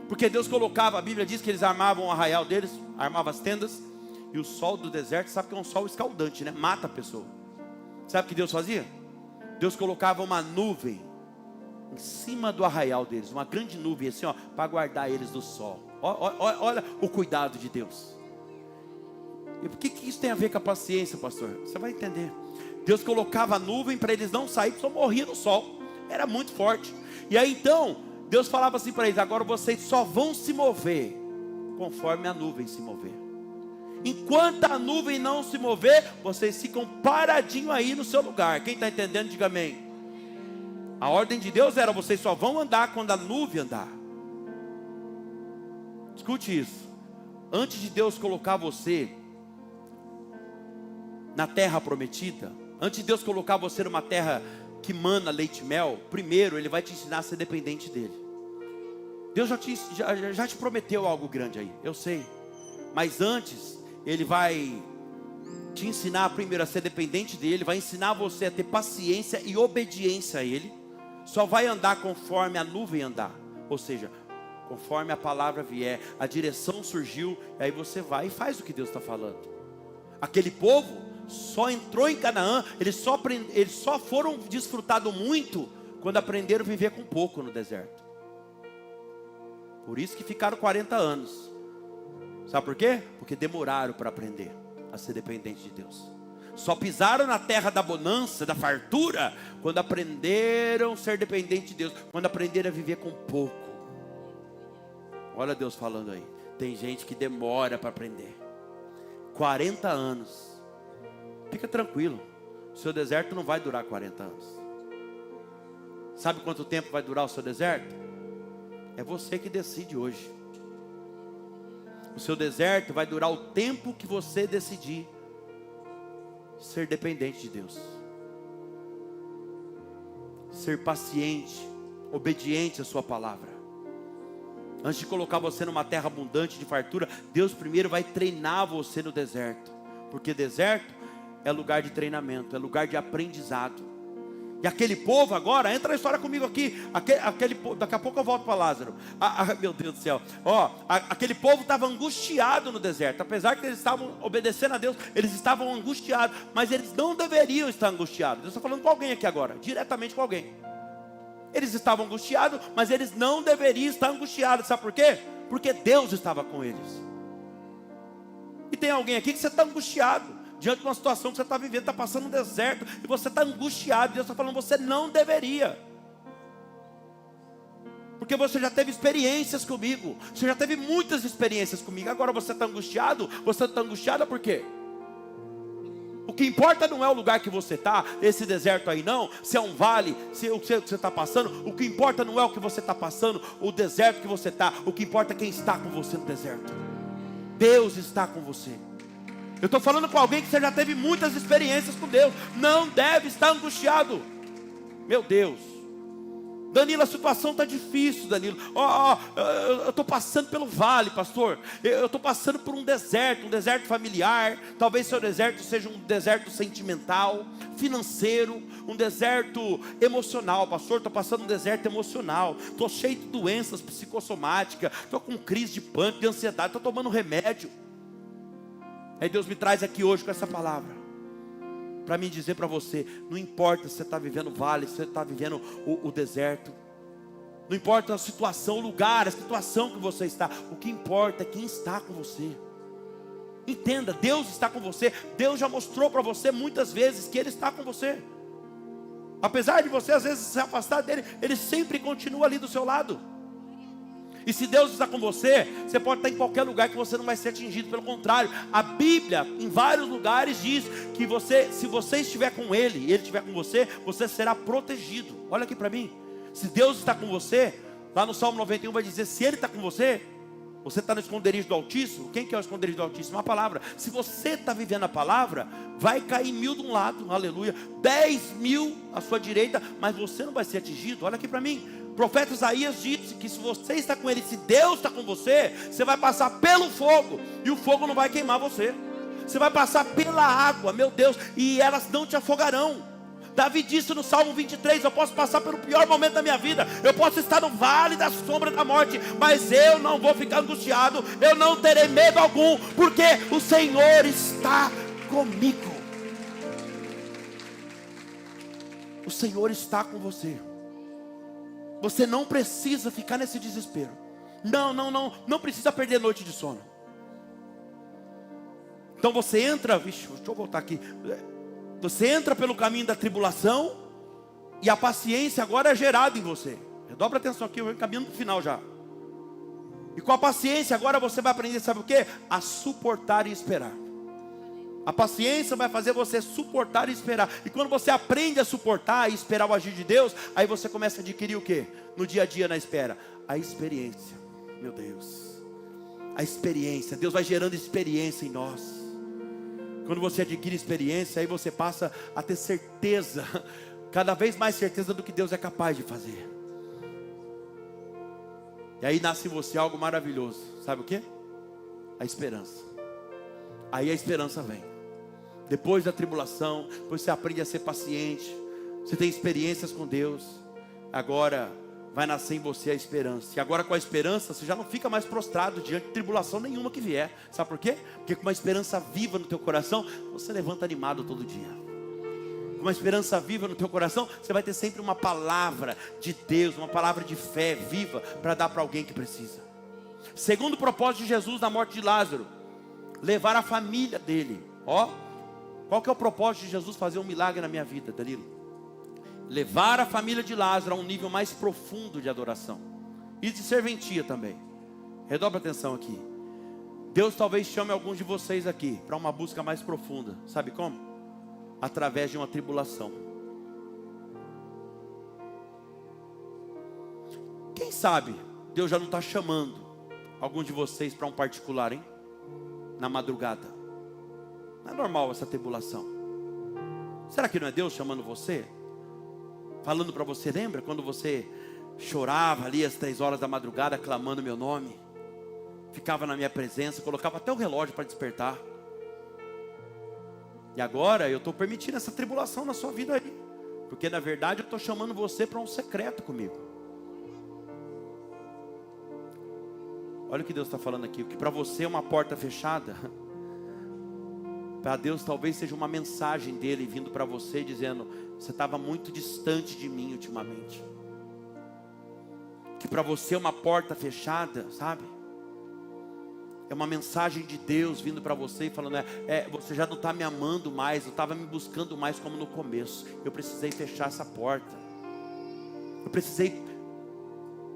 Porque Deus colocava, a Bíblia diz que eles armavam o arraial deles, armavam as tendas, e o sol do deserto, sabe que é um sol escaldante, né? Mata a pessoa. Sabe o que Deus fazia? Deus colocava uma nuvem em cima do arraial deles, uma grande nuvem assim, ó, para guardar eles do sol. Olha o cuidado de Deus. E por que isso tem a ver com a paciência, pastor? Você vai entender. Deus colocava a nuvem para eles não saírem, porque só morria no sol. Era muito forte. E aí então, Deus falava assim para eles: agora vocês só vão se mover conforme a nuvem se mover. Enquanto a nuvem não se mover, vocês ficam paradinho aí no seu lugar. Quem está entendendo, diga amém. A ordem de Deus era: vocês só vão andar quando a nuvem andar. Escute isso. Antes de Deus colocar você na terra prometida, antes de Deus colocar você numa terra que mana leite e mel, primeiro Ele vai te ensinar a ser dependente dEle. Deus já te prometeu algo grande aí, eu sei. Mas antes, Ele vai te ensinar primeiro a ser dependente dEle, vai ensinar você a ter paciência e obediência a Ele. Só vai andar conforme a nuvem andar, ou seja, conforme a palavra vier, a direção surgiu, e aí você vai e faz o que Deus está falando. Aquele povo só entrou em Canaã, eles só foram desfrutado muito quando aprenderam a viver com pouco no deserto. Por isso que ficaram 40 anos. Sabe por quê? Porque demoraram para aprender a ser dependente de Deus. Só pisaram na terra da bonança, da fartura, quando aprenderam a ser dependente de Deus, quando aprenderam a viver com pouco. Olha Deus falando aí. Tem gente que demora para aprender. 40 anos. Fica tranquilo, o seu deserto não vai durar 40 anos. Sabe quanto tempo vai durar o seu deserto? É você que decide hoje. O seu deserto vai durar o tempo que você decidir ser dependente de Deus, ser paciente, obediente à sua palavra. Antes de colocar você numa terra abundante de fartura, Deus primeiro vai treinar você no deserto, porque deserto é lugar de treinamento, é lugar de aprendizado. E aquele povo agora, entra na história comigo aqui, daqui a pouco eu volto para Lázaro. Meu Deus do céu, aquele povo estava angustiado no deserto, apesar que eles estavam obedecendo a Deus, eles estavam angustiados, mas eles não deveriam estar angustiados. Deus está falando com alguém aqui agora, diretamente com alguém. Eles estavam angustiados, mas eles não deveriam estar angustiados, sabe por quê? Porque Deus estava com eles. E tem alguém aqui que você está angustiado diante de uma situação que você está vivendo, está passando um deserto, e você está angustiado, Deus está falando, você não deveria, porque você já teve experiências comigo, você já teve muitas experiências comigo, agora você está angustiado por quê? O que importa não é o lugar que você está, esse deserto aí não, se é um vale, se o que você está passando, o que importa não é o que você está passando, o deserto que você está, o que importa é quem está com você no deserto. Deus está com você. Eu estou falando com alguém que você já teve muitas experiências com Deus, não deve estar angustiado. Meu Deus, Danilo, a situação está difícil, Danilo. Eu estou passando pelo vale, pastor. Eu estou passando por um deserto familiar. Talvez seu deserto seja um deserto sentimental, financeiro, um deserto emocional. Pastor, estou passando um deserto emocional. Estou cheio de doenças psicossomáticas. Estou com crise de pânico, de ansiedade. Estou tomando remédio. Aí Deus me traz aqui hoje com essa palavra para me dizer para você, não importa se você está vivendo o vale, se você está vivendo o deserto, não importa a situação, o lugar, a situação que você está, o que importa é quem está com você. Entenda, Deus está com você. Deus já mostrou para você muitas vezes que Ele está com você. Apesar de você às vezes se afastar dele, ele sempre continua ali do seu lado. E se Deus está com você, você pode estar em qualquer lugar que você não vai ser atingido. Pelo contrário, a Bíblia em vários lugares diz que se você estiver com Ele e Ele estiver com você, você será protegido. Olha aqui para mim, se Deus está com você, lá no Salmo 91 vai dizer, se Ele está com você, você está no esconderijo do Altíssimo. Quem que é o esconderijo do Altíssimo? A palavra. Se você está vivendo a palavra, vai cair 1000 de um lado, aleluia, 10.000 à sua direita, mas você não vai ser atingido. Olha aqui para mim, o profeta Isaías disse que se você está com Ele, se Deus está com você, você vai passar pelo fogo, e o fogo não vai queimar você. Você vai passar pela água, meu Deus, e elas não te afogarão. Davi disse no Salmo 23, eu posso passar pelo pior momento da minha vida, eu posso estar no vale da sombra da morte, mas eu não vou ficar angustiado, eu não terei medo algum, porque o Senhor está comigo. O Senhor está com você. Você não precisa ficar nesse desespero. Não precisa perder noite de sono. Então você entra, deixa eu voltar aqui. Você entra pelo caminho da tribulação, e a paciência agora é gerada em você. Dobra atenção aqui, eu vou caminhando para o final já. E com a paciência agora você vai aprender, sabe o que? A suportar e esperar. A paciência vai fazer você suportar e esperar. E quando você aprende a suportar e esperar o agir de Deus, aí você começa a adquirir o que? No dia a dia, na espera? A experiência. Meu Deus, a experiência. Deus vai gerando experiência em nós. Quando você adquire experiência, aí você passa a ter certeza, cada vez mais certeza do que Deus é capaz de fazer. E aí nasce em você algo maravilhoso. Sabe o que? A esperança. Aí a esperança vem. Depois da tribulação, depois você aprende a ser paciente, você tem experiências com Deus, agora vai nascer em você a esperança. E agora com a esperança, você já não fica mais prostrado diante de tribulação nenhuma que vier. Sabe por quê? Porque com uma esperança viva no teu coração, você levanta animado todo dia. Com uma esperança viva no teu coração, você vai ter sempre uma palavra de Deus, uma palavra de fé viva, para dar para alguém que precisa. Segundo propósito de Jesus na morte de Lázaro, levar a família dele. Qual que é o propósito de Jesus fazer um milagre na minha vida, Danilo? Levar a família de Lázaro a um nível mais profundo de adoração e de serventia também. Redobre a atenção aqui. Deus talvez chame alguns de vocês aqui para uma busca mais profunda. Sabe como? Através de uma tribulação. Quem sabe Deus já não está chamando alguns de vocês para um particular, hein? Na madrugada. Não é normal essa tribulação. Será que não é Deus chamando você? Falando para você, lembra quando você chorava ali às 3 horas da madrugada, clamando meu nome? Ficava na minha presença, colocava até o relógio para despertar. E agora eu estou permitindo essa tribulação na sua vida aí. Porque na verdade eu estou chamando você para um secreto comigo. Olha o que Deus está falando aqui. O que para você é uma porta fechada, para Deus talvez seja uma mensagem dele vindo para você dizendo: você estava muito distante de mim ultimamente. Que para você é uma porta fechada, sabe? É uma mensagem de Deus vindo para você e falando: você já não está me amando mais, eu estava me buscando mais como no começo. Eu precisei fechar essa porta. Eu precisei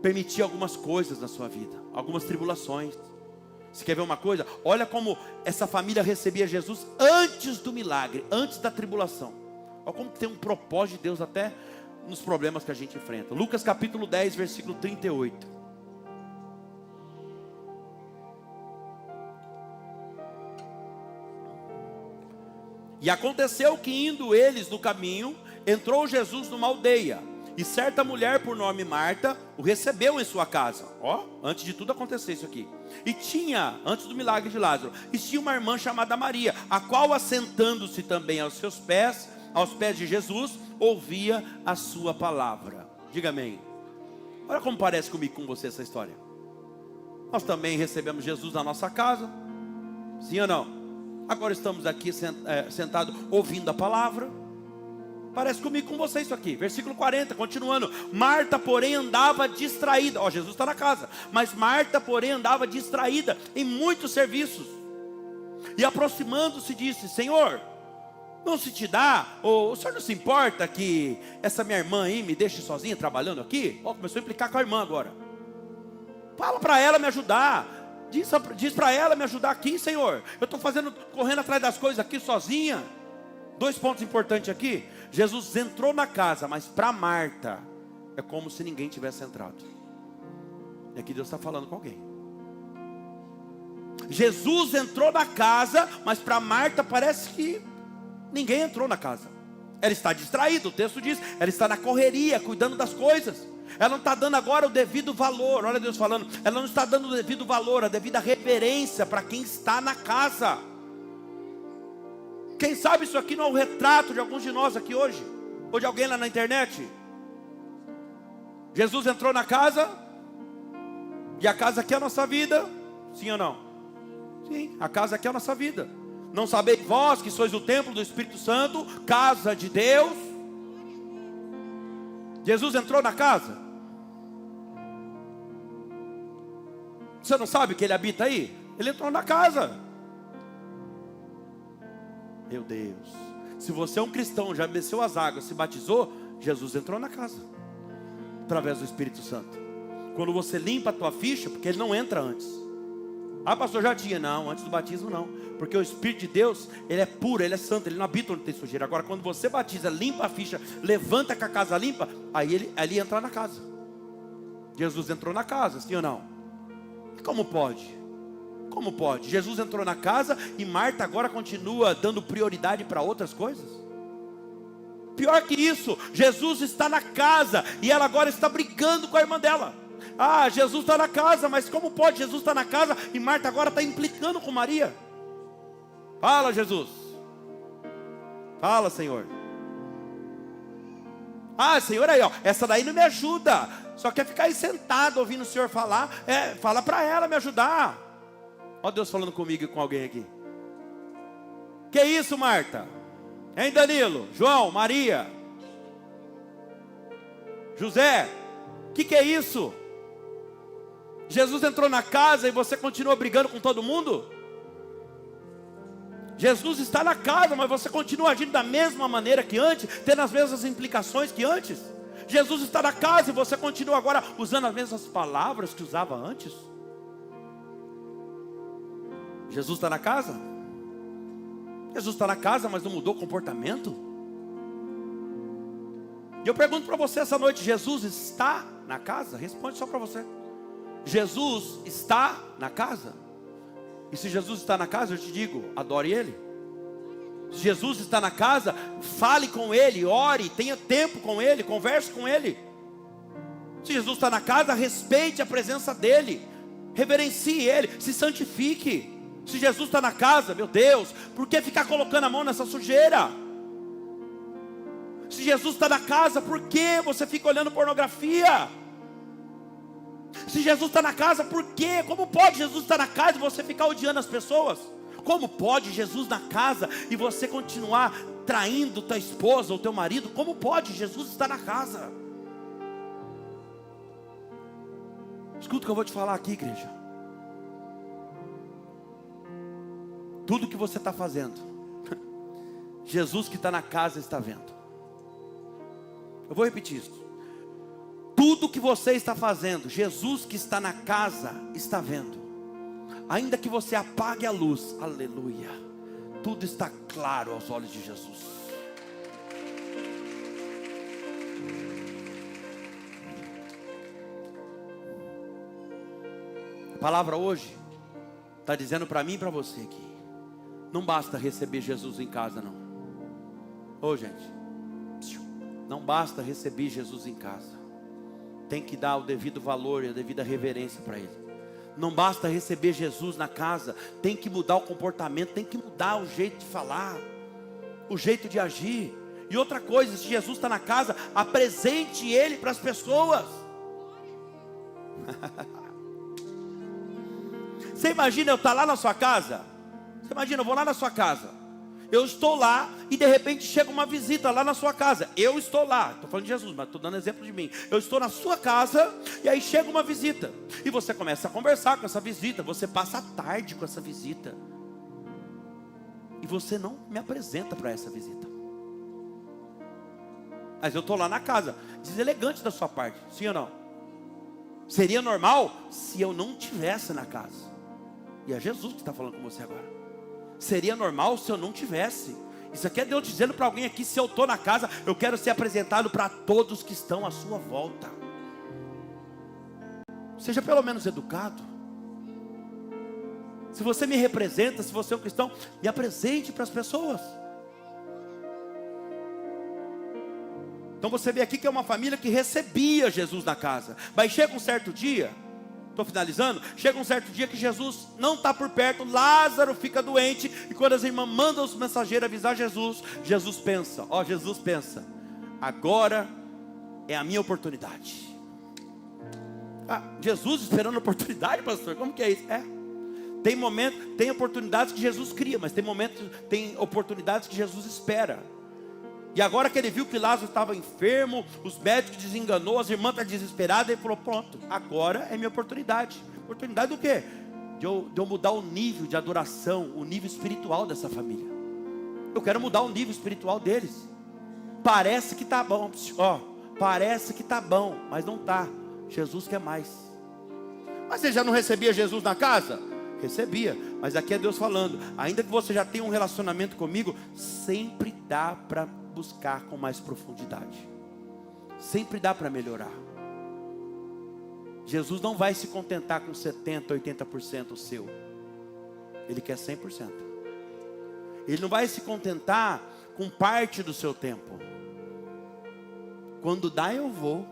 permitir algumas coisas na sua vida, algumas tribulações. Você quer ver uma coisa? Olha como essa família recebia Jesus antes do milagre, antes da tribulação. Olha como tem um propósito de Deus até nos problemas que a gente enfrenta. Lucas capítulo 10, versículo 38. E aconteceu que indo eles no caminho, entrou Jesus numa aldeia. E certa mulher por nome Marta o recebeu em sua casa. Antes de tudo acontecer isso aqui. E tinha, antes do milagre de Lázaro, e tinha uma irmã chamada Maria, a qual assentando-se também aos pés de Jesus, ouvia a sua palavra. Diga amém. Olha como parece comigo com você essa história. Nós também recebemos Jesus na nossa casa. Sim ou não? Agora estamos aqui sentados ouvindo a palavra. Parece comigo com você isso aqui. Versículo 40, continuando. Marta, porém, andava distraída. Jesus está na casa. Mas Marta, porém, andava distraída em muitos serviços. E aproximando-se, disse: Senhor, Não se te dá, ou o senhor não se importa que essa minha irmã aí me deixe sozinha trabalhando aqui? Ó, começou a implicar com a irmã agora. Fala para ela me ajudar. Diz para ela me ajudar aqui, Senhor. Eu estou correndo atrás das coisas aqui sozinha. 2 pontos importantes aqui. Jesus entrou na casa, mas para Marta é como se ninguém tivesse entrado. E aqui Deus está falando com alguém. Jesus entrou na casa, mas para Marta parece que ninguém entrou na casa. Ela está distraída, o texto diz. Ela está na correria, cuidando das coisas. Ela não está dando agora o devido valor. Olha Deus falando. Ela não está dando o devido valor, a devida reverência para quem está na casa. Quem sabe isso aqui não é um retrato de alguns de nós aqui hoje, ou de alguém lá na internet. Jesus entrou na casa, e a casa aqui é a nossa vida. Sim ou não? Sim, a casa aqui é a nossa vida. Não sabeis vós que sois o templo do Espírito Santo, casa de Deus? Jesus entrou na casa. Você não sabe que Ele habita aí? Ele entrou na casa. Meu Deus. Se você é um cristão, já desceu as águas, se batizou, Jesus entrou na casa. Através do Espírito Santo. Quando você limpa a tua ficha, porque Ele não entra antes. Ah, pastor, já tinha. Não, antes do batismo não. Porque o Espírito de Deus, Ele é puro, Ele é santo, Ele não habita onde tem sujeira. Agora, quando você batiza, limpa a ficha, levanta com a casa limpa, aí Ele entra na casa. Jesus entrou na casa, sim ou não? E como pode? Como pode? Jesus entrou na casa e Marta agora continua dando prioridade para outras coisas? Pior que isso, Jesus está na casa e ela agora está brigando com a irmã dela. Ah, Jesus está na casa, mas como pode? Jesus está na casa e Marta agora está implicando com Maria. Fala, Jesus. Fala, Senhor. Ah, Senhor, aí ó, essa daí não me ajuda. Só quer ficar aí sentado ouvindo o Senhor falar. Fala para ela me ajudar. Ó Deus falando comigo e com alguém aqui. Que isso, Marta? Hein, Danilo? João? Maria? José? Que é isso? Jesus entrou na casa e você continua brigando com todo mundo? Jesus está na casa, mas você continua agindo da mesma maneira que antes, tendo as mesmas implicações que antes? Jesus está na casa e você continua agora usando as mesmas palavras que usava antes? Jesus está na casa? Jesus está na casa, mas não mudou o comportamento? E eu pergunto para você essa noite: Jesus está na casa? Responde só para você. Jesus está na casa? E se Jesus está na casa, eu te digo, adore Ele. Se Jesus está na casa, fale com Ele, ore, tenha tempo com Ele, converse com Ele. Se Jesus está na casa, respeite a presença dEle, reverencie Ele, se santifique. Se Jesus está na casa, meu Deus, por que ficar colocando a mão nessa sujeira? Se Jesus está na casa, por que você fica olhando pornografia? Se Jesus está na casa, por quê? Como pode Jesus estar na casa e você ficar odiando as pessoas? Como pode Jesus na casa e você continuar traindo tua esposa ou teu marido? Como pode Jesus estar na casa? Escuta o que eu vou te falar aqui, igreja. Tudo que você está fazendo, Jesus que está na casa está vendo. Eu vou repetir isso. Tudo que você está fazendo, Jesus que está na casa está vendo. Ainda que você apague a luz, aleluia, tudo está claro aos olhos de Jesus. A palavra hoje está dizendo para mim e para você aqui: não basta receber Jesus em casa, não. Ô gente, não basta receber Jesus em casa. Tem que dar o devido valor e a devida reverência para Ele. Não basta receber Jesus na casa, tem que mudar o comportamento, tem que mudar o jeito de falar, o jeito de agir. E outra coisa, se Jesus está na casa, apresente Ele para as pessoas. Você imagina eu estar lá na sua casa? Você imagina, eu vou lá na sua casa, eu estou lá e de repente chega uma visita lá na sua casa. Eu estou lá, estou falando de Jesus, mas estou dando exemplo de mim. Eu estou na sua casa e aí chega uma visita. E você começa a conversar com essa visita. Você passa a tarde com essa visita. e você não me apresenta para essa visita. Mas eu estou lá na casa. Deselegante da sua parte, sim ou não? Seria normal se eu não estivesse na casa. E é Jesus que está falando com você agora. Seria normal se eu não tivesse. Isso aqui é Deus dizendo para alguém aqui: se eu estou na casa, eu quero ser apresentado para todos que estão à sua volta. Seja pelo menos educado. Se você me representa, se você é um cristão, me apresente para as pessoas. Então você vê aqui que é uma família que recebia Jesus na casa. Mas chega um certo dia, estou finalizando, chega um certo dia que Jesus não está por perto, Lázaro fica doente, e quando as irmãs mandam os mensageiros avisar Jesus, Jesus pensa, agora é a minha oportunidade. Jesus esperando a oportunidade, pastor, como que é isso? Tem momentos, tem oportunidades que Jesus cria, mas tem oportunidades que Jesus espera. E agora que ele viu que Lázaro estava enfermo, os médicos desenganou, as irmãs estão desesperadas, ele falou: pronto, agora é minha oportunidade. Oportunidade do quê? De eu mudar o nível de adoração, o nível espiritual dessa família. Eu quero mudar o nível espiritual deles. Parece que está bom, parece que está bom, mas não está. Jesus quer mais. Mas você já não recebia Jesus na casa? Recebia, mas aqui é Deus falando: ainda que você já tenha um relacionamento comigo, sempre dá para buscar com mais profundidade, sempre dá para melhorar. Jesus não vai se contentar com 70%, 80% seu, Ele quer 100%. Ele não vai se contentar com parte do seu tempo. Quando dá eu vou,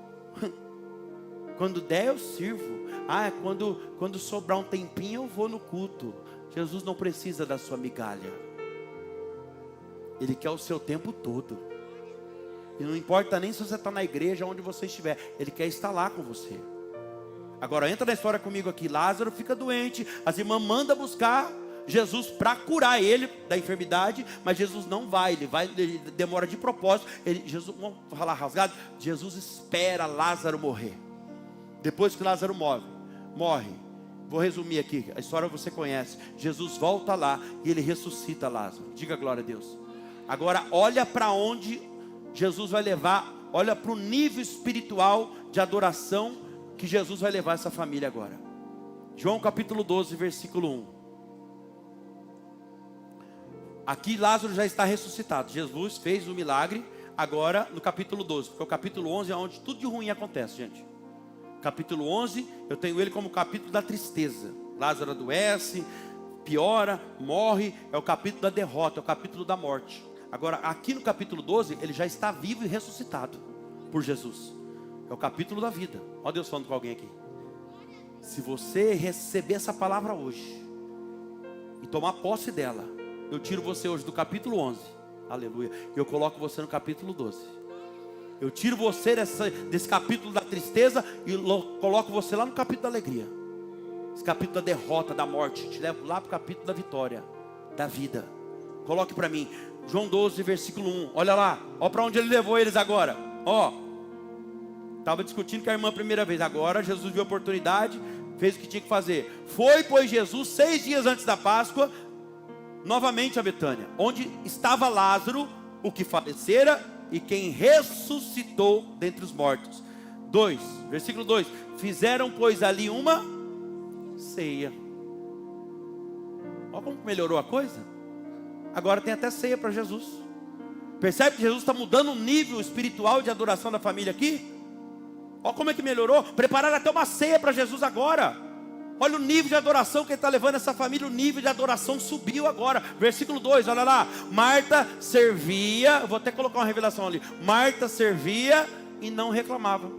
quando der eu sirvo. Quando sobrar um tempinho eu vou no culto. Jesus não precisa da sua migalha. Ele quer o seu tempo todo. E não importa nem se você está na igreja, onde você estiver, Ele quer estar lá com você. Agora entra na história comigo aqui. Lázaro fica doente, as irmãs mandam buscar Jesus para curar ele da enfermidade, mas Jesus não vai, ele demora de propósito. Jesus, vamos falar rasgado, Jesus espera Lázaro morrer. Depois que Lázaro morre, vou resumir aqui, a história você conhece. Jesus volta lá e ele ressuscita Lázaro. Diga glória a Deus. Agora olha para onde Jesus vai levar, olha para o nível espiritual de adoração que Jesus vai levar essa família agora. João capítulo 12, versículo 1. Aqui Lázaro já está ressuscitado. Jesus fez o milagre agora no capítulo 12, porque o capítulo 11 é onde tudo de ruim acontece, gente. Capítulo 11, eu tenho ele como capítulo da tristeza. Lázaro adoece, piora, morre, é o capítulo da derrota, é o capítulo da morte. Agora, aqui no capítulo 12, ele já está vivo e ressuscitado por Jesus. É o capítulo da vida. Olha Deus falando com alguém aqui. Se você receber essa palavra hoje e tomar posse dela, eu tiro você hoje do capítulo 11, aleluia, e eu coloco você no capítulo 12. Eu tiro você desse capítulo da tristeza e coloco você lá no capítulo da alegria. Esse capítulo da derrota, da morte, te levo lá para o capítulo da vitória, da vida. Coloque para mim, João 12, versículo 1, olha lá, olha para onde ele levou eles agora. Estava discutindo com a irmã a primeira vez, agora Jesus viu a oportunidade, fez o que tinha que fazer. Foi, pois, Jesus 6 dias antes da Páscoa, novamente a Betânia, onde estava Lázaro, o que falecera e quem ressuscitou dentre os mortos. Versículo 2, fizeram, pois, ali uma ceia. Olha como melhorou a coisa. Agora tem até ceia para Jesus. Percebe que Jesus está mudando o nível espiritual de adoração da família aqui? Olha como é que melhorou. Prepararam até uma ceia para Jesus agora. Olha o nível de adoração que ele está levando essa família. O nível de adoração subiu agora. Versículo 2, olha lá. Marta servia, eu vou até colocar uma revelação ali. Marta servia e não reclamava.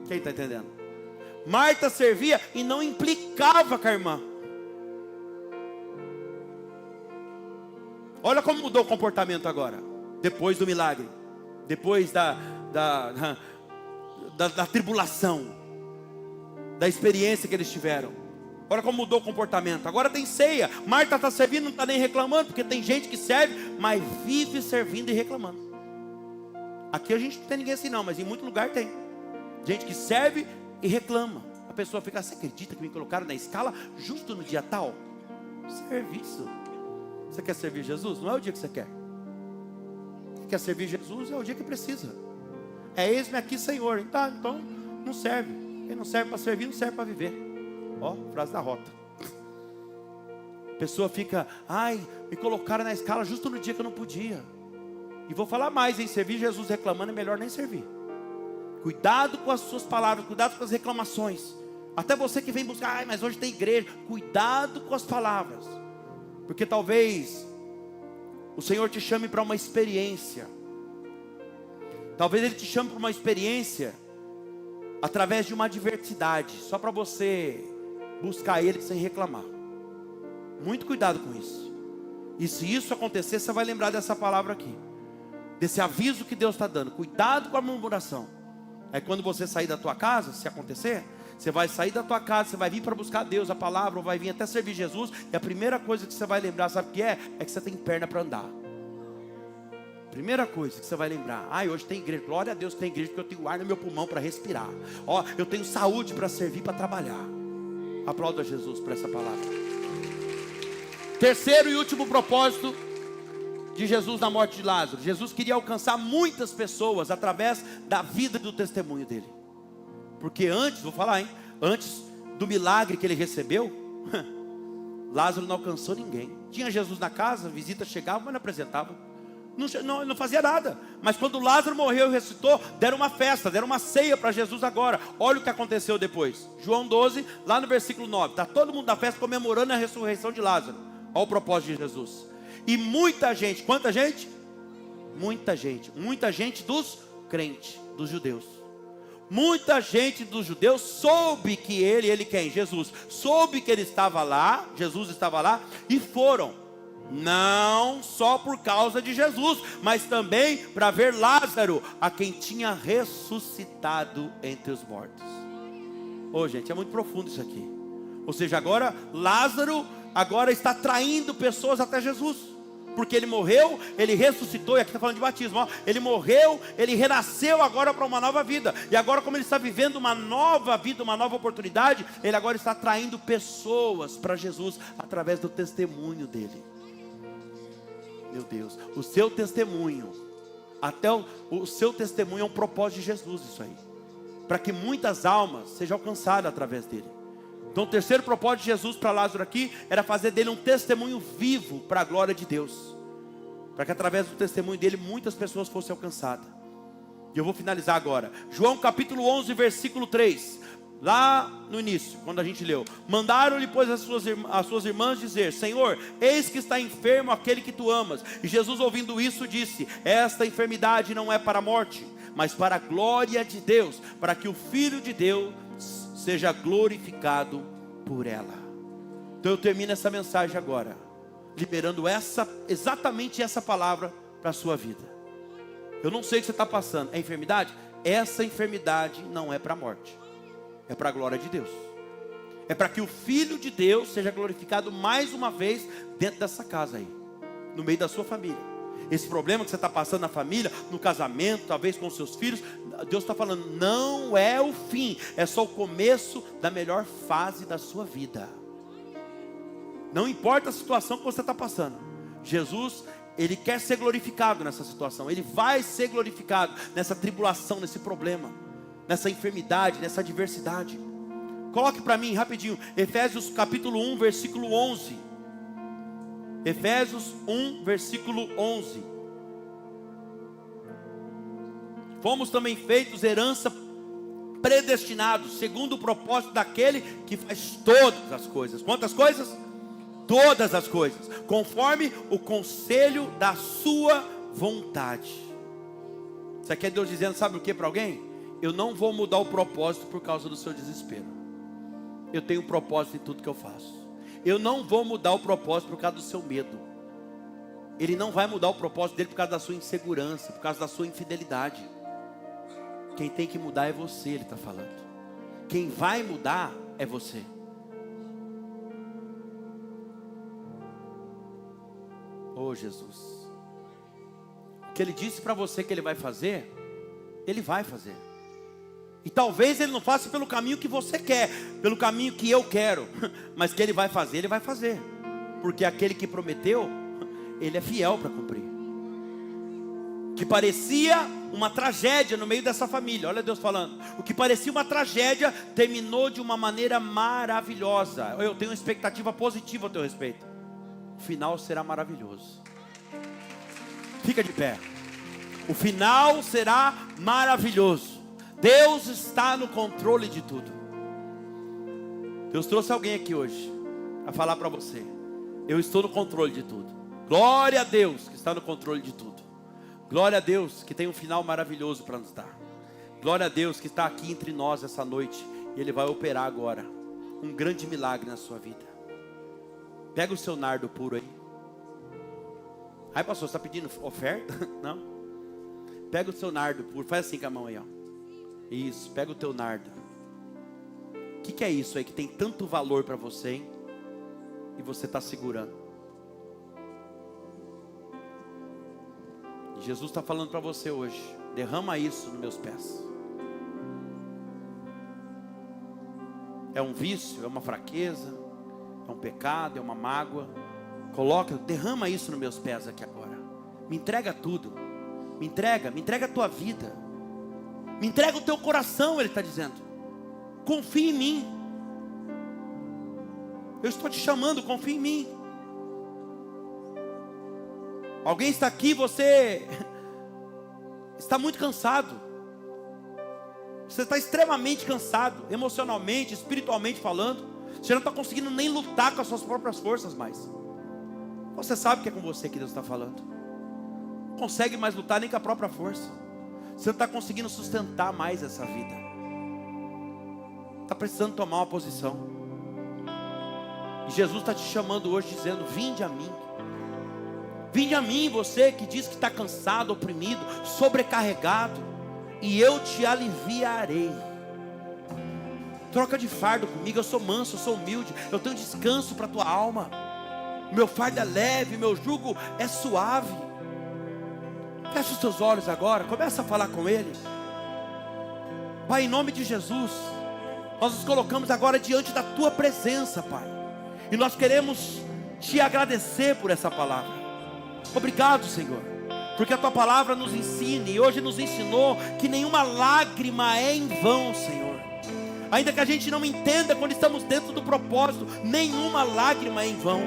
Quem está entendendo? Marta servia e não implicava com a irmã. Olha como mudou o comportamento agora. Depois do milagre. Depois da tribulação, da experiência que eles tiveram. Olha como mudou o comportamento. Agora tem ceia. Marta está servindo, não está nem reclamando, porque tem gente que serve, mas vive servindo e reclamando. Aqui a gente não tem ninguém assim não, mas em muito lugar tem. Gente que serve e reclama. A pessoa fica: você acredita que me colocaram na escala justo no dia tal? Serviço. Você quer servir Jesus? Não é o dia que você quer. Você quer servir Jesus? É o dia que precisa. É eis-me aqui, Senhor. Então não serve. Quem não serve para servir, não serve para viver. Ó, frase da rota. A pessoa fica, me colocaram na escala justo no dia que eu não podia. E vou falar mais, hein? Servir Jesus reclamando é melhor nem servir. Cuidado com as suas palavras, cuidado com as reclamações. Até você que vem buscar, mas hoje tem igreja. Cuidado com as palavras. Porque talvez o Senhor te chame para uma experiência. Talvez Ele te chame para uma experiência através de uma adversidade, só para você buscar Ele sem reclamar. Muito cuidado com isso. E se isso acontecer, você vai lembrar dessa palavra aqui, desse aviso que Deus está dando. Cuidado com a murmuração. Aí quando você sair da tua casa, se acontecer, você vai sair da tua casa, você vai vir para buscar Deus, a palavra, ou vai vir até servir Jesus, e a primeira coisa que você vai lembrar, sabe o que é? É que você tem perna para andar. Primeira coisa que você vai lembrar, hoje tem igreja, glória a Deus que tem igreja, porque eu tenho ar no meu pulmão para respirar. Eu tenho saúde para servir, para trabalhar. Aplauda Jesus por essa palavra. Terceiro e último propósito de Jesus na morte de Lázaro. Jesus queria alcançar muitas pessoas através da vida e do testemunho dele. Porque antes do milagre que ele recebeu, Lázaro não alcançou ninguém. Tinha Jesus na casa, visita chegava, mas não apresentava. Não fazia nada. Mas quando Lázaro morreu e ressuscitou, deram uma festa, deram uma ceia para Jesus agora. Olha o que aconteceu depois. João 12, lá no versículo 9. Está todo mundo na festa comemorando a ressurreição de Lázaro. Olha o propósito de Jesus. E muita gente, quanta gente? Muita gente dos crentes, dos judeus. Muita gente dos judeus soube que ele quem? Jesus. Soube que ele estava lá, Jesus estava lá, e foram. Não só por causa de Jesus, mas também para ver Lázaro, a quem tinha ressuscitado entre os mortos. Gente, é muito profundo isso aqui. Ou seja, agora Lázaro está traindo pessoas até Jesus. Porque ele morreu, ele ressuscitou, e aqui está falando de batismo, ele morreu, ele renasceu agora para uma nova vida. E agora, como ele está vivendo uma nova vida, uma nova oportunidade, ele agora está atraindo pessoas para Jesus através do testemunho dele. Meu Deus, o seu testemunho, até o seu testemunho é um propósito de Jesus, isso aí, para que muitas almas sejam alcançadas através dele. Então o terceiro propósito de Jesus para Lázaro aqui era fazer dele um testemunho vivo para a glória de Deus, para que através do testemunho dele muitas pessoas fossem alcançadas. E eu vou finalizar agora. João capítulo 11 versículo 3. Lá no início, quando a gente leu: mandaram-lhe pois as suas irmãs dizer: Senhor, eis que está enfermo aquele que tu amas. E Jesus, ouvindo isso, disse: esta enfermidade não é para a morte, mas para a glória de Deus, para que o Filho de Deus seja glorificado por ela. Então eu termino essa mensagem agora, liberando exatamente essa palavra para a sua vida. Eu não sei o que você está passando. É enfermidade? Essa enfermidade não é para a morte, é para a glória de Deus. É para que o Filho de Deus seja glorificado mais uma vez dentro dessa casa aí, no meio da sua família. Esse problema que você está passando na família, no casamento, talvez com seus filhos, Deus está falando, não é o fim, é só o começo da melhor fase da sua vida. Não importa a situação que você está passando, Jesus, Ele quer ser glorificado nessa situação. Ele vai ser glorificado nessa tribulação, nesse problema, nessa enfermidade, nessa adversidade. Coloque para mim rapidinho, Efésios capítulo 1, versículo 11. Efésios 1, versículo 11. Fomos também feitos herança, predestinados, segundo o propósito daquele que faz todas as coisas. Quantas coisas? Todas as coisas, conforme o conselho da sua vontade. Isso aqui é Deus dizendo, sabe o que para alguém? Eu não vou mudar o propósito por causa do seu desespero. Eu tenho um propósito em tudo que eu faço. Eu não vou mudar o propósito por causa do seu medo. Ele não vai mudar o propósito dele por causa da sua insegurança, por causa da sua infidelidade. Quem tem que mudar é você, ele está falando. Quem vai mudar é você. Oh Jesus, o que ele disse para você que ele vai fazer, ele vai fazer. E talvez ele não faça pelo caminho que você quer, pelo caminho que eu quero, mas que ele vai fazer, ele vai fazer. porque aquele que prometeu, Ele é fiel para cumprir. Que parecia uma tragédia no meio dessa família, olha Deus falando, o que parecia uma tragédia, terminou de uma maneira maravilhosa. Eu tenho uma expectativa positiva a teu respeito. O final será maravilhoso. Fica de pé. O final será maravilhoso. Deus está no controle de tudo. Deus trouxe alguém aqui hoje a falar para você: eu estou no controle de tudo. Glória a Deus que está no controle de tudo. Glória a Deus que tem um final maravilhoso para nos dar. Glória a Deus que está aqui entre nós essa noite, e Ele vai operar agora um grande milagre na sua vida. Pega o seu nardo puro aí. Ai, pastor, você está pedindo oferta? Não. Pega o seu nardo puro, faz assim com a mão aí, ó. Isso, pega o teu nardo. O que é isso aí que tem tanto valor para você, hein? E você está segurando. Jesus está falando para você hoje: derrama isso nos meus pés. É um vício, é uma fraqueza, é um pecado, é uma mágoa. Derrama isso nos meus pés aqui agora. Me entrega tudo. Me entrega a tua vida. Me entrega o teu coração, Ele está dizendo. Confia em mim. Eu estou te chamando, confia em mim. Alguém está aqui, você está muito cansado. Você está extremamente cansado, emocionalmente, espiritualmente falando. Você não está conseguindo nem lutar com as suas próprias forças mais. Você sabe que é com você que Deus está falando. Não consegue mais lutar nem com a própria força. Você não está conseguindo sustentar mais essa vida. Está precisando tomar uma posição. E Jesus está te chamando hoje dizendo: vinde a mim. Vinde a mim, você que diz que está cansado, oprimido, sobrecarregado, e eu te aliviarei. Troca de fardo comigo. Eu sou manso, eu sou humilde, eu tenho descanso para a tua alma. Meu fardo é leve, meu jugo é suave. Fecha os teus olhos agora, começa a falar com Ele. Pai, em nome de Jesus, nós nos colocamos agora diante da tua presença, Pai, e nós queremos te agradecer por essa palavra. Obrigado, Senhor, porque a tua palavra nos ensina, e hoje nos ensinou que nenhuma lágrima é em vão, Senhor. Ainda que a gente não entenda quando estamos dentro do propósito, nenhuma lágrima é em vão,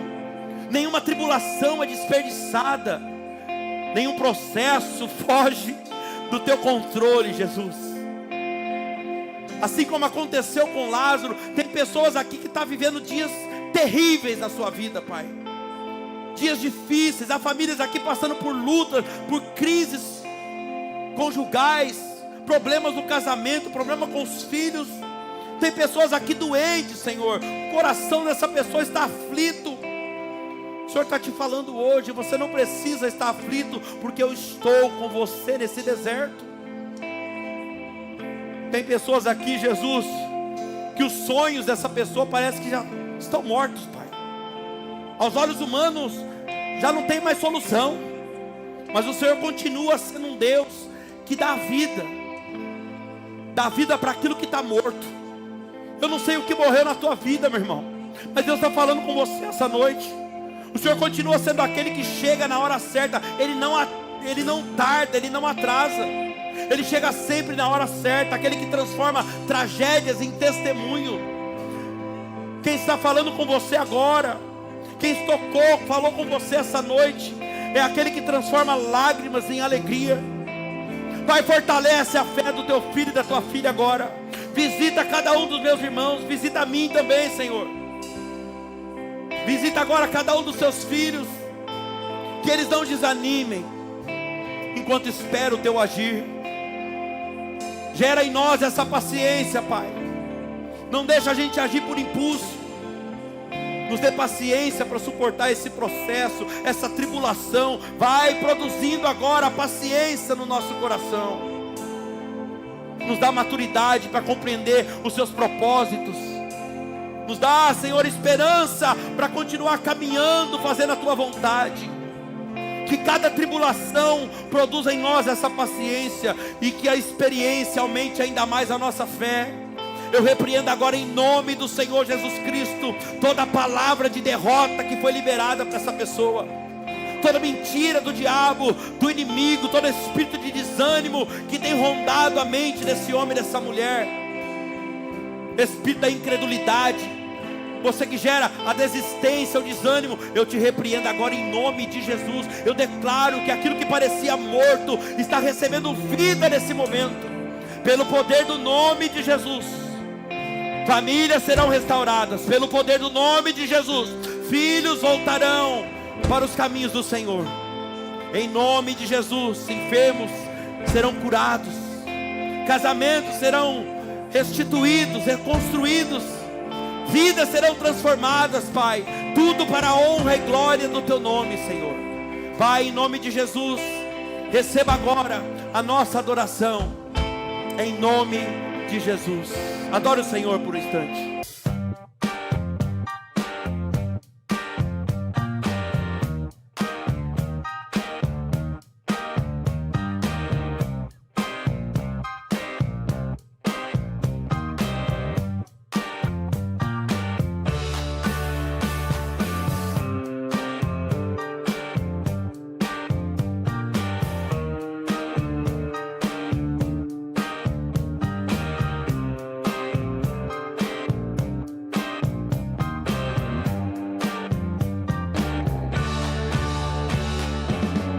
nenhuma tribulação é desperdiçada, nenhum processo foge do teu controle, Jesus. Assim como aconteceu com Lázaro, tem pessoas aqui que estão vivendo dias terríveis na sua vida, Pai. Dias difíceis, há famílias aqui passando por lutas, por crises conjugais, problemas no casamento, problema com os filhos. Tem pessoas aqui doentes, Senhor, o coração dessa pessoa está aflito. O Senhor está te falando hoje: você não precisa estar aflito, porque eu estou com você nesse deserto. Tem pessoas aqui, Jesus, que os sonhos dessa pessoa parece que já estão mortos, Pai. Aos olhos humanos já não tem mais solução, mas o Senhor continua sendo um Deus que dá vida para aquilo que está morto. Eu não sei o que morreu na tua vida, meu irmão, mas Deus está falando com você essa noite. O Senhor continua sendo aquele que chega na hora certa. Ele não tarda, Ele não atrasa. Ele chega sempre na hora certa, aquele que transforma tragédias em testemunho. Quem está falando com você agora, quem tocou, falou com você essa noite, é aquele que transforma lágrimas em alegria. Pai, fortalece a fé do teu filho e da tua filha agora. Visita cada um dos meus irmãos, visita a mim também, Senhor. Visita agora cada um dos seus filhos, que eles não desanimem enquanto esperam o teu agir. Gera em nós essa paciência, Pai. Não deixa a gente agir por impulso. Nos dê paciência para suportar esse processo, essa tribulação. Vai produzindo agora a paciência no nosso coração. Nos dá maturidade para compreender os seus propósitos. Nos dá, Senhor, esperança para continuar caminhando, fazendo a tua vontade. Que cada tribulação produza em nós essa paciência, e que a experiência aumente ainda mais a nossa fé. Eu repreendo agora em nome do Senhor Jesus Cristo toda palavra de derrota que foi liberada para essa pessoa, toda mentira do diabo, do inimigo, todo espírito de desânimo que tem rondado a mente desse homem e dessa mulher, espírito da incredulidade, você que gera a desistência, o desânimo, eu te repreendo agora em nome de Jesus. Eu declaro que aquilo que parecia morto está recebendo vida nesse momento, pelo poder do nome de Jesus. Famílias serão restauradas pelo poder do nome de Jesus. Filhos voltarão para os caminhos do Senhor, em nome de Jesus. Enfermos serão curados, casamentos serão restituídos, reconstruídos, vidas serão transformadas, Pai, tudo para a honra e glória do Teu nome, Senhor. Pai, em nome de Jesus, receba agora a nossa adoração, em nome de Jesus. Adore o Senhor por um instante.